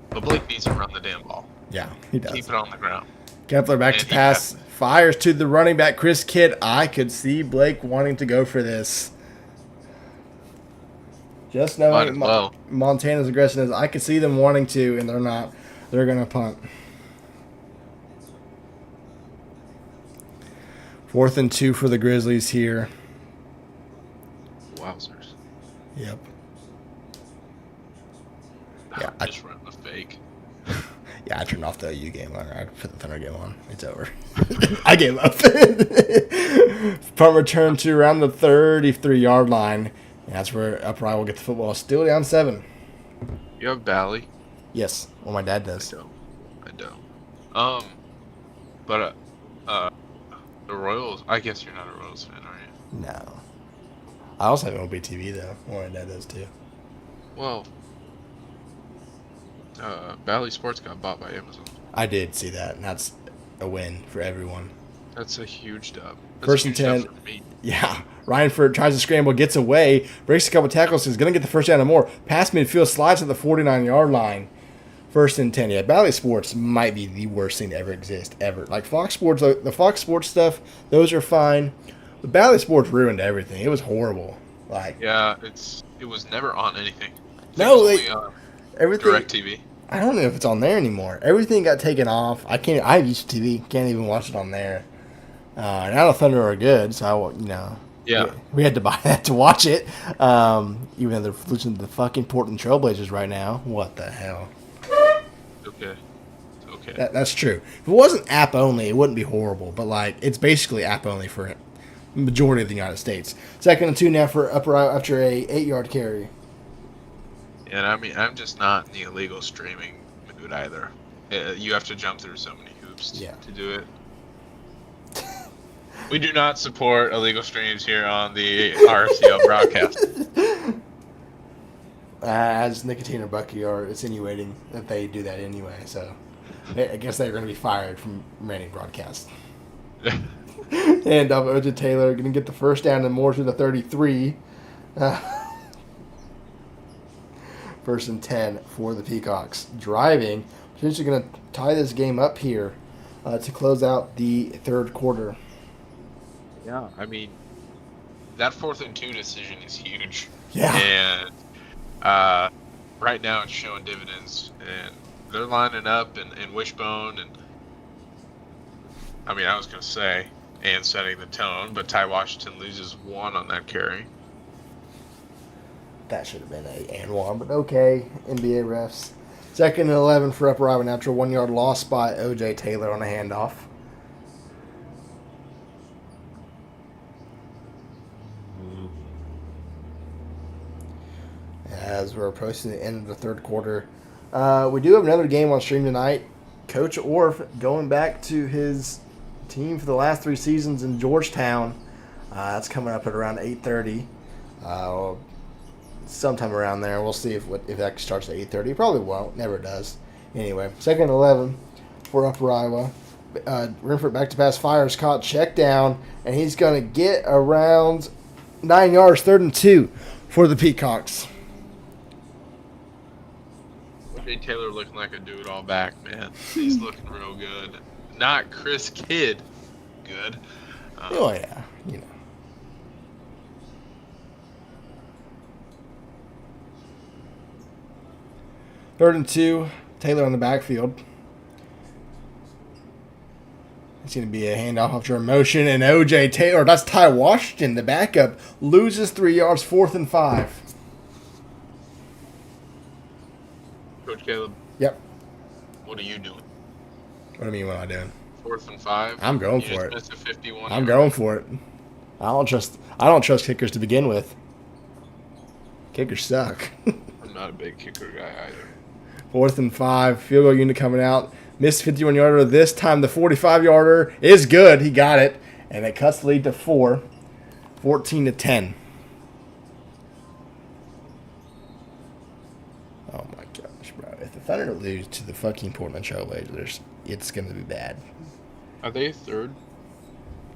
But Blake needs to run the damn ball. Yeah, he does. Keep it on the ground. Kepler back to pass. Fires to the running back, Chris Kidd. I could see Blake wanting to go for this. Just knowing Montana's aggressiveness, I could see them wanting to, and they're not. They're going to punt. 4th and 2 for the Grizzlies here. Wowzers. Yep. Yeah, I just ran the fake. Yeah, I turned off the OU game. I put the Thunder game on. It's over. I gave up. Punt return to around the 33-yard line. And that's where Upper Iowa will get the football. Still down 7. You have Bally? Yes. Well, my dad does. I don't. But the Royals. I guess you're not a Royals fan, are you? No. I also have MLB TV though. Well, my dad does too. Well, Bally Sports got bought by Amazon. I did see that, and that's a win for everyone. That's a huge dub. First and 10. Yeah. Ryanford tries to scramble, gets away, breaks a couple tackles, is going to get the first down and more. Past midfield, slides to the 49-yard line. First and 10. Yeah, Bally Sports might be the worst thing to ever exist, ever. Like Fox Sports, the Fox Sports stuff, those are fine. But Bally Sports ruined everything. It was horrible. Like, yeah, it was never on anything. No, everything. DirecTV. I don't know if it's on there anymore. Everything got taken off. I have YouTube TV. Can't even watch it on there. Now the Thunder are good, so Yeah. we had to buy that to watch it. Even though they're losing to the fucking Portland Trailblazers right now. What the hell? Okay. That's true. If it wasn't app only, it wouldn't be horrible. But it's basically app only for the majority of the United States. 2nd and 2 now for Upper Iowa after a 8-yard carry. And I mean, I'm just not in the illegal streaming mood either. You have to jump through so many hoops Yeah. to do it. We do not support illegal streams here on the RFCL broadcast. As Nicotine or Bucky are insinuating that they do that anyway, so I guess they're going to be fired from Manning broadcast. And OJ Taylor going to get the first down and more to the 33. First and 10 for the Peacocks. Driving, potentially going to tie this game up here to close out the third quarter. Yeah, I mean, that 4th and 2 decision is huge. Yeah. And right now it's showing dividends, and they're lining up and Wishbone, and I mean, I was going to say, and setting the tone, but Ty Washington loses 1 on that carry. That should have been a and one, but okay. NBA refs. 2nd and 11 for Upper Iowa. Natural 1 yard loss by OJ Taylor on a handoff. As we're approaching the end of the third quarter, we do have another game on stream tonight. Coach Orff going back to his team for the last 3 seasons in Georgetown. That's coming up at around 8:30. Sometime around there. We'll see if that starts at 8:30. Probably won't. Never does. Anyway, 2nd and 11 for Upper Iowa. Renford back to pass, fires, caught, check down, and he's going to get around 9 yards, 3rd and 2 for the Peacocks. OJ Taylor looking like a do-it-all back, man. He's looking real good. Not Chris Kidd good. Oh, yeah. You know. Third and 2, Taylor on the backfield. It's going to be a handoff after a motion, and OJ Taylor, that's Ty Washington, the backup, loses 3 yards, 4th and 5. Coach Caleb. Yep. What are you doing? What do you mean, what am I doing? 4th and 5. I'm going You for just it. missed a 51. I'm going for it. I don't trust kickers to begin with. Kickers suck. I'm not a big kicker guy either. 4th and 5, field goal unit coming out. Missed 51-yarder. This time the 45-yarder is good. He got it. And it cuts the lead to 4. 14-10. Oh my gosh, bro. If the Thunder lose to the fucking Portland Trailblazers, it's going to be bad. Are they 3rd? Are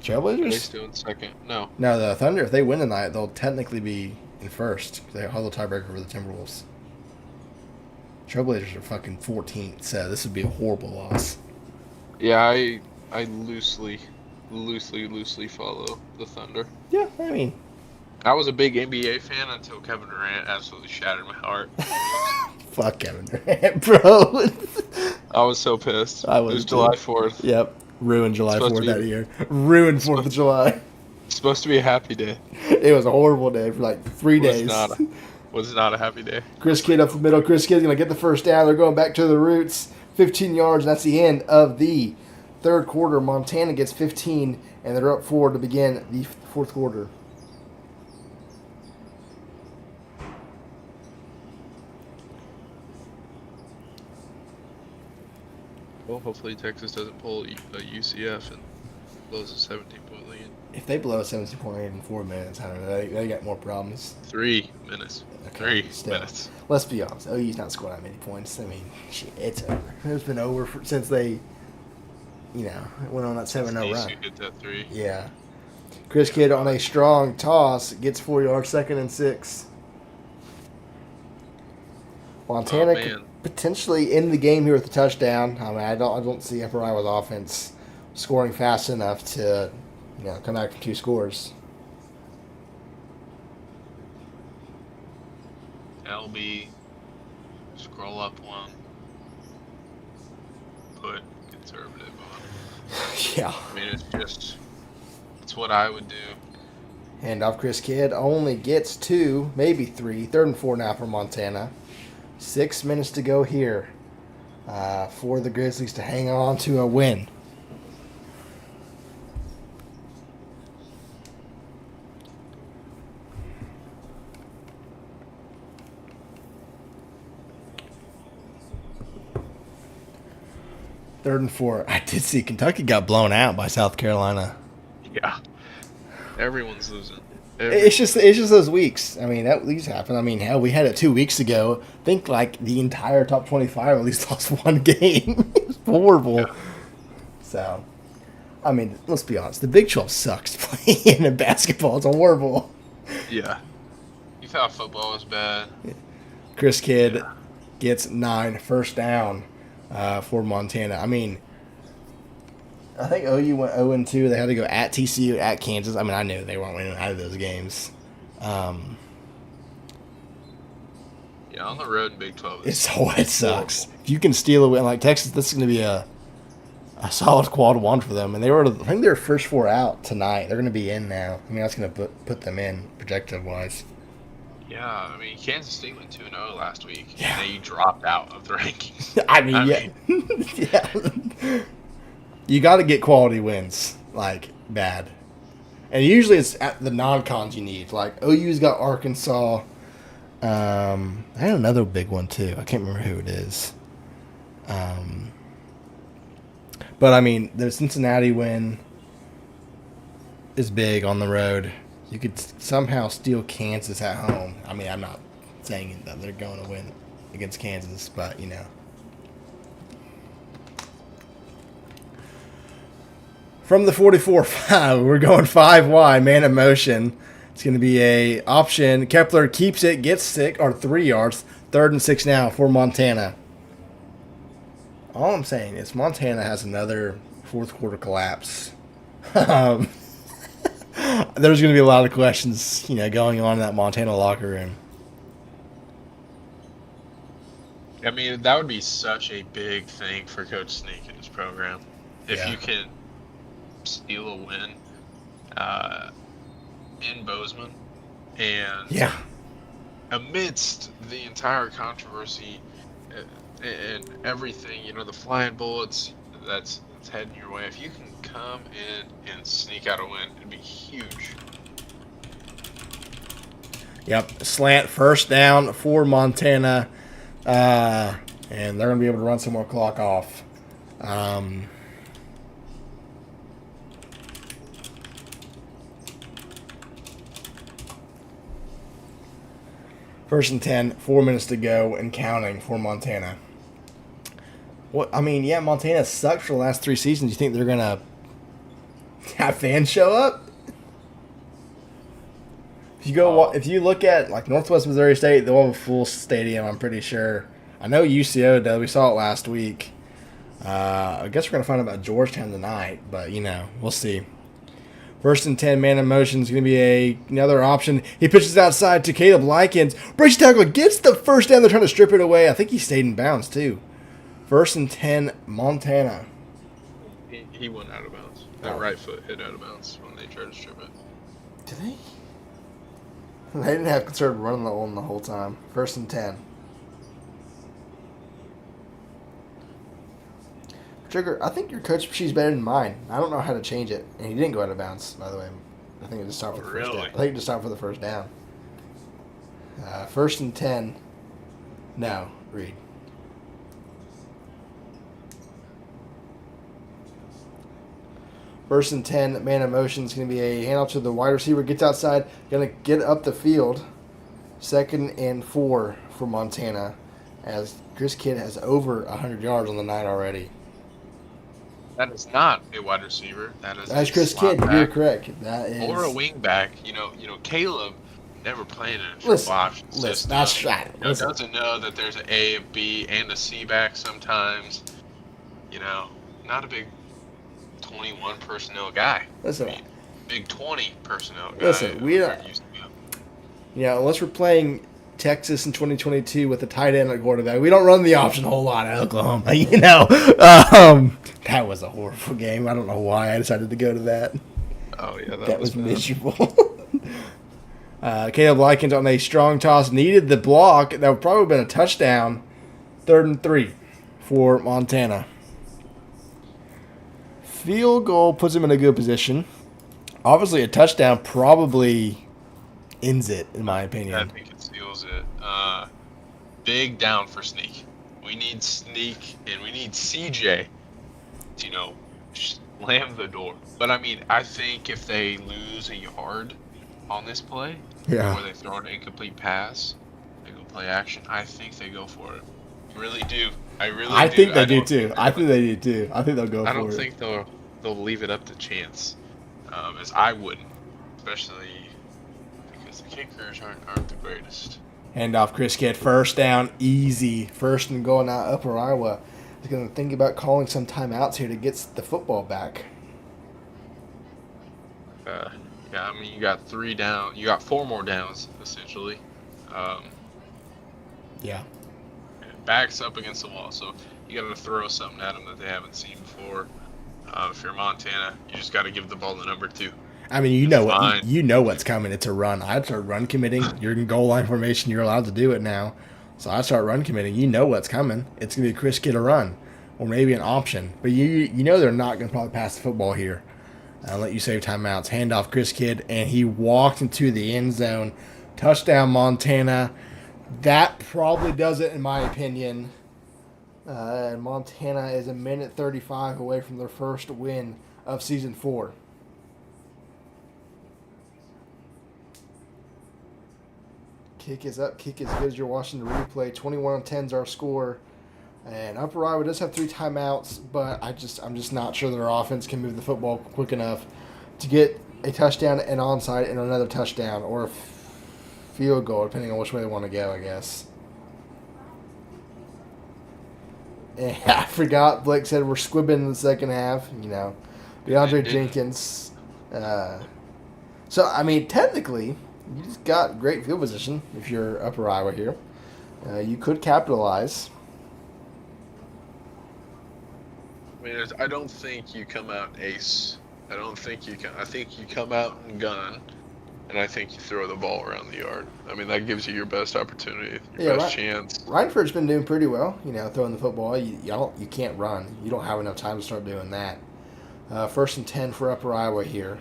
they Trailblazers? still in 2nd? No. No, the Thunder, if they win tonight, they'll technically be in 1st. They hold the tiebreaker over the Timberwolves. Trailblazers are fucking 14th, so this would be a horrible loss. Yeah, I loosely follow the Thunder. Yeah, I mean, I was a big NBA fan until Kevin Durant absolutely shattered my heart. fuck Kevin Durant, bro. I was so pissed. I It was was too. July 4th. Yep, ruined July Supposed 4th to be- that year. Ruined 4th of July. It's supposed to be a happy day. It was a horrible day for like 3 days. Was not a happy day. Chris Kidd up the middle. Chris Kidd's going to get the first down. They're going back to the roots. 15 yards. That's the end of the third quarter. Montana gets 15, and they're up 4 to begin the fourth quarter. Well, hopefully Texas doesn't pull a UCF and blows a 17-point lead. If they blow a 17-point lead in 4 minutes, I don't know. They got more problems. 3 minutes. Okay, 3 still. minutes. Let's be honest. OU's not scoring that many points. I mean, shit, it's over. It's been over since they, went on that 7-0 run. TCU hit that 3. Yeah. Chris Kidd on a strong toss gets 4 yards, 2nd and 6. Montana could potentially end the game here with a touchdown. I mean, I don't see Upper Iowa's offense scoring fast enough to, come back from 2 scores. LB, scroll up 1. Put conservative on. Yeah. I mean, it's what I would do. Handoff Chris Kidd only gets 2, maybe 3. 3rd and 4 now for Montana. 6 minutes to go here for the Grizzlies to hang on to a win. 3rd and 4. I did see Kentucky got blown out by South Carolina. Yeah. Everyone's losing. It's just those weeks. I mean, these happen. I mean, hell, we had it 2 weeks ago. I think like the entire top 25 at least lost one game. It's horrible. Yeah. So, I mean, let's be honest. The Big 12 sucks playing in basketball. It's horrible. Yeah. You thought football was bad. Chris Kidd gets 9 first down for Montana. I mean, I think OU went 0-2. They had to go at TCU, at Kansas. I mean, I knew they weren't winning out of those games. Yeah, on the road in Big 12. It sucks. If you can steal a win like Texas, this is going to be a solid quad one for them. And I think they're first 4 out tonight. They're going to be in now. I mean, that's going to put them in projective wise. Yeah, I mean, Kansas State went 2-0 last week. Yeah. And they dropped out of the rankings. I mean, yeah. You got to get quality wins, like, bad. And usually it's at the non-cons you need. Like, OU's got Arkansas. I had another big one, too. I can't remember who it is. But, I mean, the Cincinnati win is big on the road. You could somehow steal Kansas at home. I mean, I'm not saying that they're going to win against Kansas, but, you know. From the 44-5, we're going 5 wide, man in motion. It's going to be a option. Kepler keeps it, gets 3 yards. 3rd and 6 now for Montana. All I'm saying is Montana has another fourth quarter collapse. There's going to be a lot of questions, going on in that Montana locker room. I mean, that would be such a big thing for Coach Sneak in his program. If you can steal a win in Bozeman, and amidst the entire controversy and everything, the flying bullets that's heading your way, if you can come in and sneak out a win, it'd be huge. Yep, slant first down for Montana, and they're going to be able to run some more clock off. First and 10, 4 minutes to go and counting for Montana. Montana sucked for the last 3 seasons. You think they're going to have fans show up? If you look at like Northwest Missouri State, they'll have a full stadium, I'm pretty sure. I know UCO does. We saw it last week. I guess we're going to find out about Georgetown tonight, but, we'll see. First and 10, man in motion is going to be another option. He pitches outside to Caleb Likens. Breaks tackle, gets the first down. They're trying to strip it away. I think he stayed in bounds, too. First and 10, Montana. He went out of bounds. That right foot hit out of bounds when they tried to strip it. Did they? They didn't have concern running the whole time. First and 10. Trigger, I think your coach she's better than mine. I don't know how to change it. And he didn't go out of bounds, by the way. I think it just stopped for the first down. I think it just stopped for the first down. First and 10. No, read. First and 10, man in motion is going to be a handoff to the wide receiver. Gets outside, going to get up the field. 2nd and 4 for Montana, as Chris Kidd has over 100 yards on the night already. That is not a wide receiver. That's Chris Kidd. You're correct. That is, or a wing back. Caleb never played in a triple option system. That's right. Doesn't know that there's an A, a B, and a C back sometimes. Not a big 21 personnel guy. Listen, big 20 personnel guy. Listen, unless we're playing Texas in 2022 with a tight end at quarterback, we don't run the option a whole lot at Oklahoma. That was a horrible game. I don't know why I decided to go to that. Oh yeah, that was miserable. Caleb Likens on a strong toss needed the block. That would probably have been a touchdown. 3rd and 3 for Montana. Field goal puts him in a good position. Obviously, a touchdown probably ends it, in my opinion. I think it seals it. Big down for Sneak. We need Sneak, and we need CJ slam the door. But I mean, I think if they lose a yard on this play, Yeah. where they throw an incomplete pass, they go play action, I think they go for it. I really do. I think they do don't too. I think they do too. I think they'll go I for don't it. think they'll leave it up to chance, as I wouldn't, especially because the kickers aren't the greatest. Hand off Chris Kidd. First down, easy. First and goal now. Upper Iowa is going to think about calling some timeouts here to get the football back. Yeah, I mean, you got 3 down. You got 4 more downs, essentially. Yeah. Backs up against the wall, so you got to throw something at them that they haven't seen before. If you're Montana, you just got to give the ball to number 2. I mean, you know what's coming. It's a run. I'd start run committing. You're in goal line formation. You're allowed to do it now. So I start run committing. You know what's coming. It's going to be Chris Kidd a run, or maybe an option. But you know they're not going to probably pass the football here. I'll let you save timeouts. Hand off Chris Kidd, and he walked into the end zone. Touchdown, Montana. That probably does it, in my opinion. And Montana is a minute 35 away from their first win of Season 4. Kick is up. Kick is good as you're watching the replay. 21-10 is our score. And Upper Iowa does have 3 timeouts, but I'm just not sure their offense can move the football quick enough to get a touchdown, an onside, and another touchdown, or a field goal, depending on which way they want to go, I guess. And I forgot Blake said we're squibbing in the second half. DeAndre Jenkins. So, I mean, technically, you just got great field position if you're Upper Iowa here. You could capitalize. I mean, I don't think you come out ace. I don't think you can. I think you come out and gun, and I think you throw the ball around the yard. I mean, that gives you your best opportunity, your best chance. Rhineford's been doing pretty well, throwing the football. You can't run. You don't have enough time to start doing that. First and 10 for Upper Iowa here.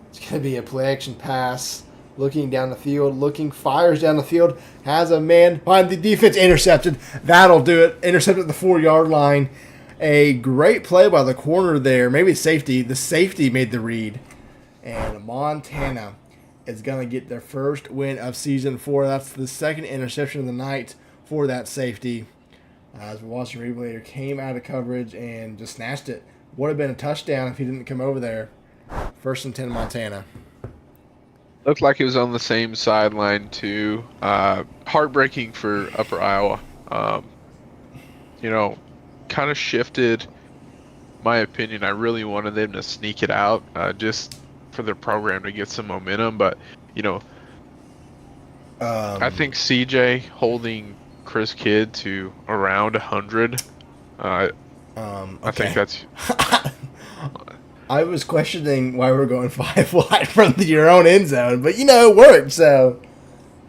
It's going to be a play action pass. Looking down the field, fires down the field, has a man behind the defense, intercepted. That'll do it. Intercepted at the 4-yard line. A great play by the corner there. Maybe safety. The safety made the read. And Montana is going to get their first win of Season 4. That's the second interception of the night for that safety. As Washington Reblade came out of coverage and just snatched it. Would have been a touchdown if he didn't come over there. First and 10, Montana. Looked like it was on the same sideline, too. Heartbreaking for Upper Iowa. Kind of shifted my opinion. I really wanted them to sneak it out just for their program to get some momentum. But, I think CJ holding Chris Kidd to around 100. I think that's... I was questioning why we're going 5 wide from your own end zone, but it worked, so.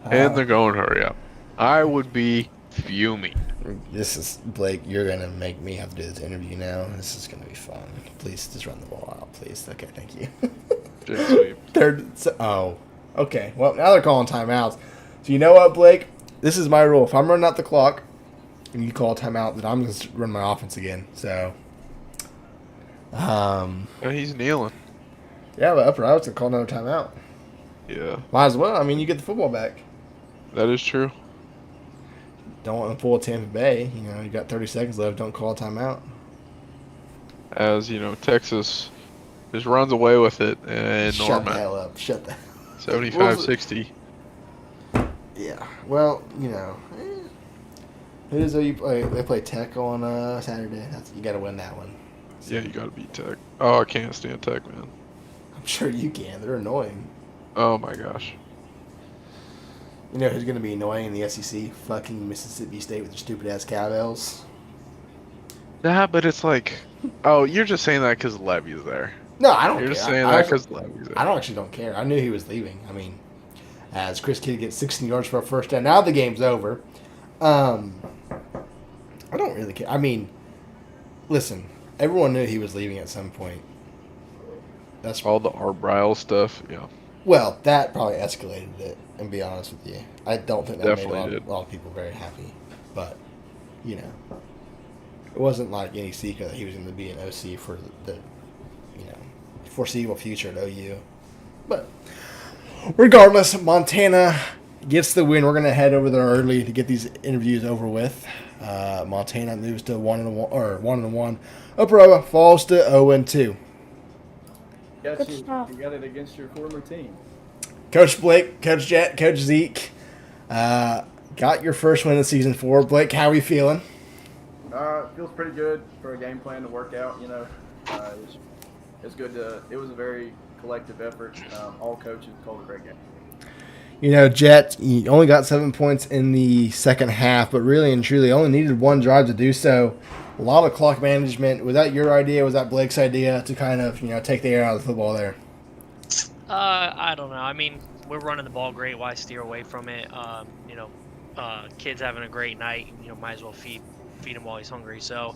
And they're going hurry up. I would be fuming. This is, Blake, you're going to make me have to do this interview now. This is going to be fun. Please just run the ball out, please. Okay, thank you. Okay. Well, now they're calling timeouts. So you know what, Blake? This is my rule. If I'm running out the clock and you call a timeout, then I'm going to run my offense again. So. He's kneeling. Yeah, but Upper Iowa's going to call another timeout. Yeah. Might as well. I mean, you get the football back. That is true. Don't want to pull Tampa Bay. You got 30 seconds left. Don't call a timeout. As, Texas just runs away with it. And Shut Norman. the hell up. Shut the 75-60. Yeah. Well, who does you play? They play Tech on Saturday. You got to win that one. Yeah, you got to beat Tech. Oh, I can't stand Tech, man. I'm sure you can. They're annoying. Oh, my gosh. You know who's going to be annoying in the SEC? Fucking Mississippi State with their stupid-ass cowbells. Nah, but it's like... Oh, you're just saying that because Levy's there. No, I don't care. You're saying that because Levy's there. I don't care. I knew he was leaving. I mean, as Chris Kidd gets 16 yards for a first down. Now the game's over. I don't really care. I mean, listen, everyone knew he was leaving at some point. That's all the Arbrile stuff, yeah. Well, that probably escalated it, and be honest with you. I don't think that Definitely made a lot of people very happy. But, it wasn't like any secret that he was going to be an OC for the foreseeable future at OU. But regardless, Montana gets the win. We're going to head over there early to get these interviews over with. Montana moves to 1-1. Upper Iowa falls to 0-2. Got Good you. stuff. You got it against your former team. Coach Blake, Coach Jet, Coach Zeke, got your first win of season 4. Blake, how are you feeling? Feels pretty good for a game plan to work out. It's good it was a very collective effort. All coaches called a great game. Jet, you only got 7 points in the second half, but really and truly only needed one drive to do so. A lot of clock management. Was that your idea? Was that Blake's idea to kind of, take the air out of the football there? I don't know. I mean, we're running the ball great. Why steer away from it? Kid's having a great night. Might as well feed him while he's hungry. So,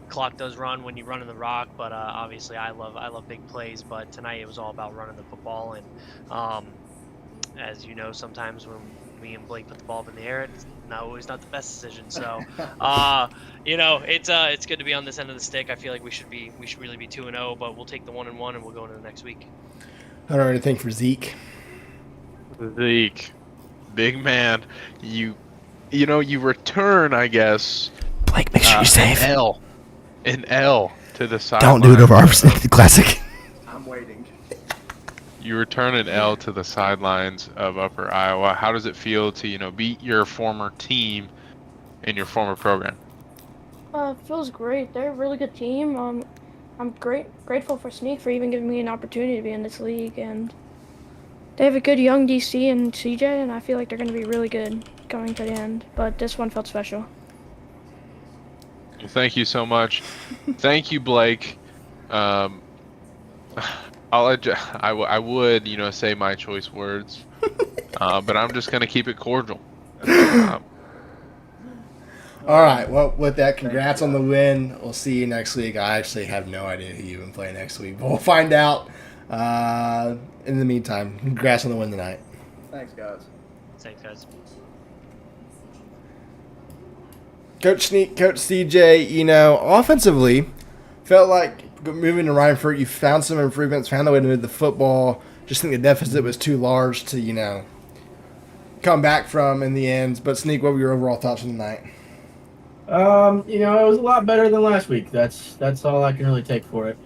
clock does run when you run in the rock, but obviously I love big plays. But tonight it was all about running the football, and as you know, sometimes when me and Blake put the ball up in the air, it's always not the best decision. So, it's good to be on this end of the stick. I feel like we should really be 2-0, but we'll take the 1-1 and we'll go into the next week. I don't know anything for Zeke. Zeke, big man, you return, I guess. Blake, make sure you save. An L to the side. Don't do it over RFCL Classic. I'm waiting. You return an L to the sidelines of Upper Iowa. How does it feel to, beat your former team in your former program? It feels great. They're a really good team. I'm grateful for Sneak for even giving me an opportunity to be in this league, and they have a good young DC and CJ, and I feel like they're going to be really good going to the end. But this one felt special. Well, thank you so much. Thank you, Blake. I would, say my choice words, but I'm just going to keep it cordial. All right. Well, with that, congrats on the win. We'll see you next week. I actually have no idea who you even play next week, but we'll find out. In the meantime, congrats on the win tonight. Thanks, guys. Thanks, guys. Coach Sneak, Coach CJ, offensively, felt like moving to Rhineford, you found some improvements, found a way to move the football. Just think the deficit was too large to, come back from in the end. But Sneak, what were your overall thoughts on the night? It was a lot better than last week. That's all I can really take for it.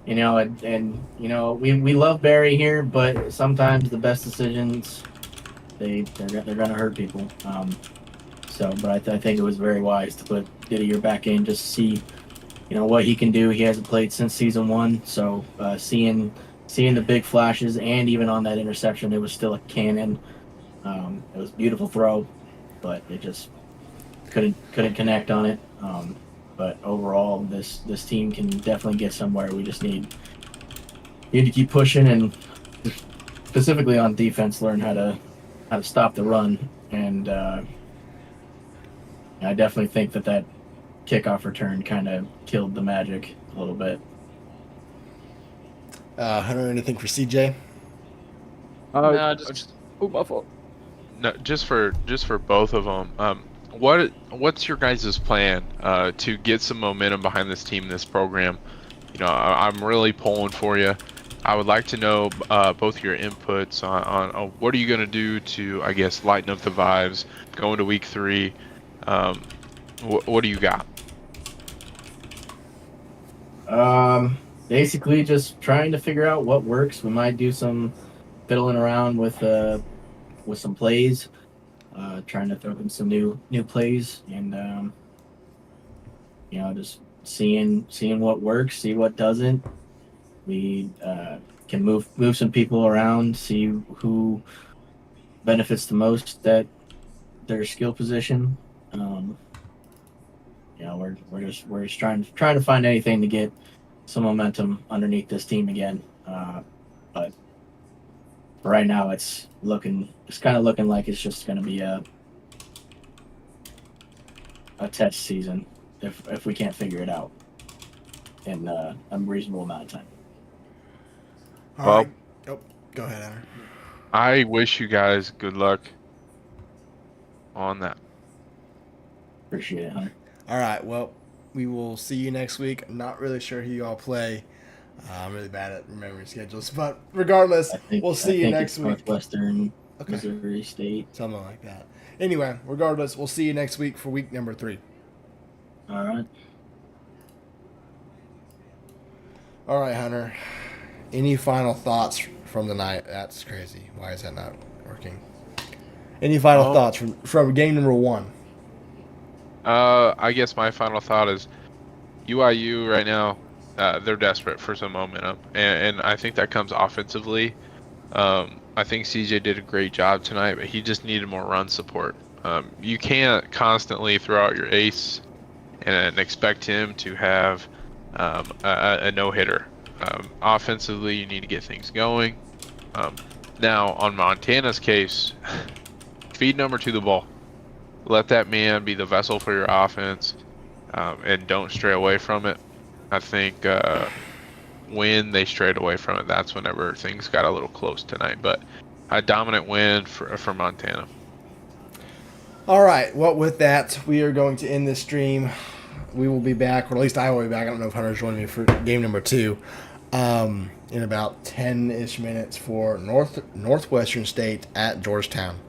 We love Barry here, but sometimes the best decisions they're gonna hurt people. But I think it was very wise to put Didier back in just to see, what he can do. He hasn't played since season 1, so seeing the big flashes, and even on that interception, it was still a cannon. It was a beautiful throw, but it just couldn't connect on it. But overall, this team can definitely get somewhere. We just need to keep pushing, and specifically on defense, learn how to stop the run. And I definitely think that kickoff return kind of killed the magic a little bit. Hunter, anything for CJ? My fault. No, just for both of them. What's your guys' plan to get some momentum behind this team, this program? I'm really pulling for you. I would like to know both your inputs on what are you going to do to, I guess, lighten up the vibes going to week 3. What do you got? Basically just trying to figure out what works. We might do some fiddling around with some plays, trying to throw in some new plays, and just seeing what works, see what doesn't. We can move some people around, see who benefits the most at their skill position. We're just trying to find anything to get some momentum underneath this team again. But right now, it's kind of looking like it's just going to be a test season if we can't figure it out in a reasonable amount of time. All right. Oh, go ahead, Hunter. I wish you guys good luck on that. Appreciate it, Hunter. All right. Well, we will see you next week. I'm not really sure who you all play. I'm really bad at remembering schedules, but regardless, we'll see you next it's week. Northwestern, Okay. Missouri State. Something like that. Anyway, regardless, we'll see you next week for week number 3. All right. All right, Hunter. Any final thoughts from the night? That's crazy. Why is that not working? Any final thoughts from game number 1? I guess my final thought is UIU right now, they're desperate for some momentum, and I think that comes offensively. I think CJ did a great job tonight, but he just needed more run support. You can't constantly throw out your ace and expect him to have a no-hitter. Offensively, you need to get things going. Now, on Montana's case, feed number 2 the ball. Let that man be the vessel for your offense, and don't stray away from it. I think when they strayed away from it, that's whenever things got a little close tonight. But a dominant win for Montana. All right. Well, with that, we are going to end this stream. We will be back, or at least I will be back. I don't know if Hunter's joining me for game number 2 in about 10-ish minutes for Northwestern State at Georgetown.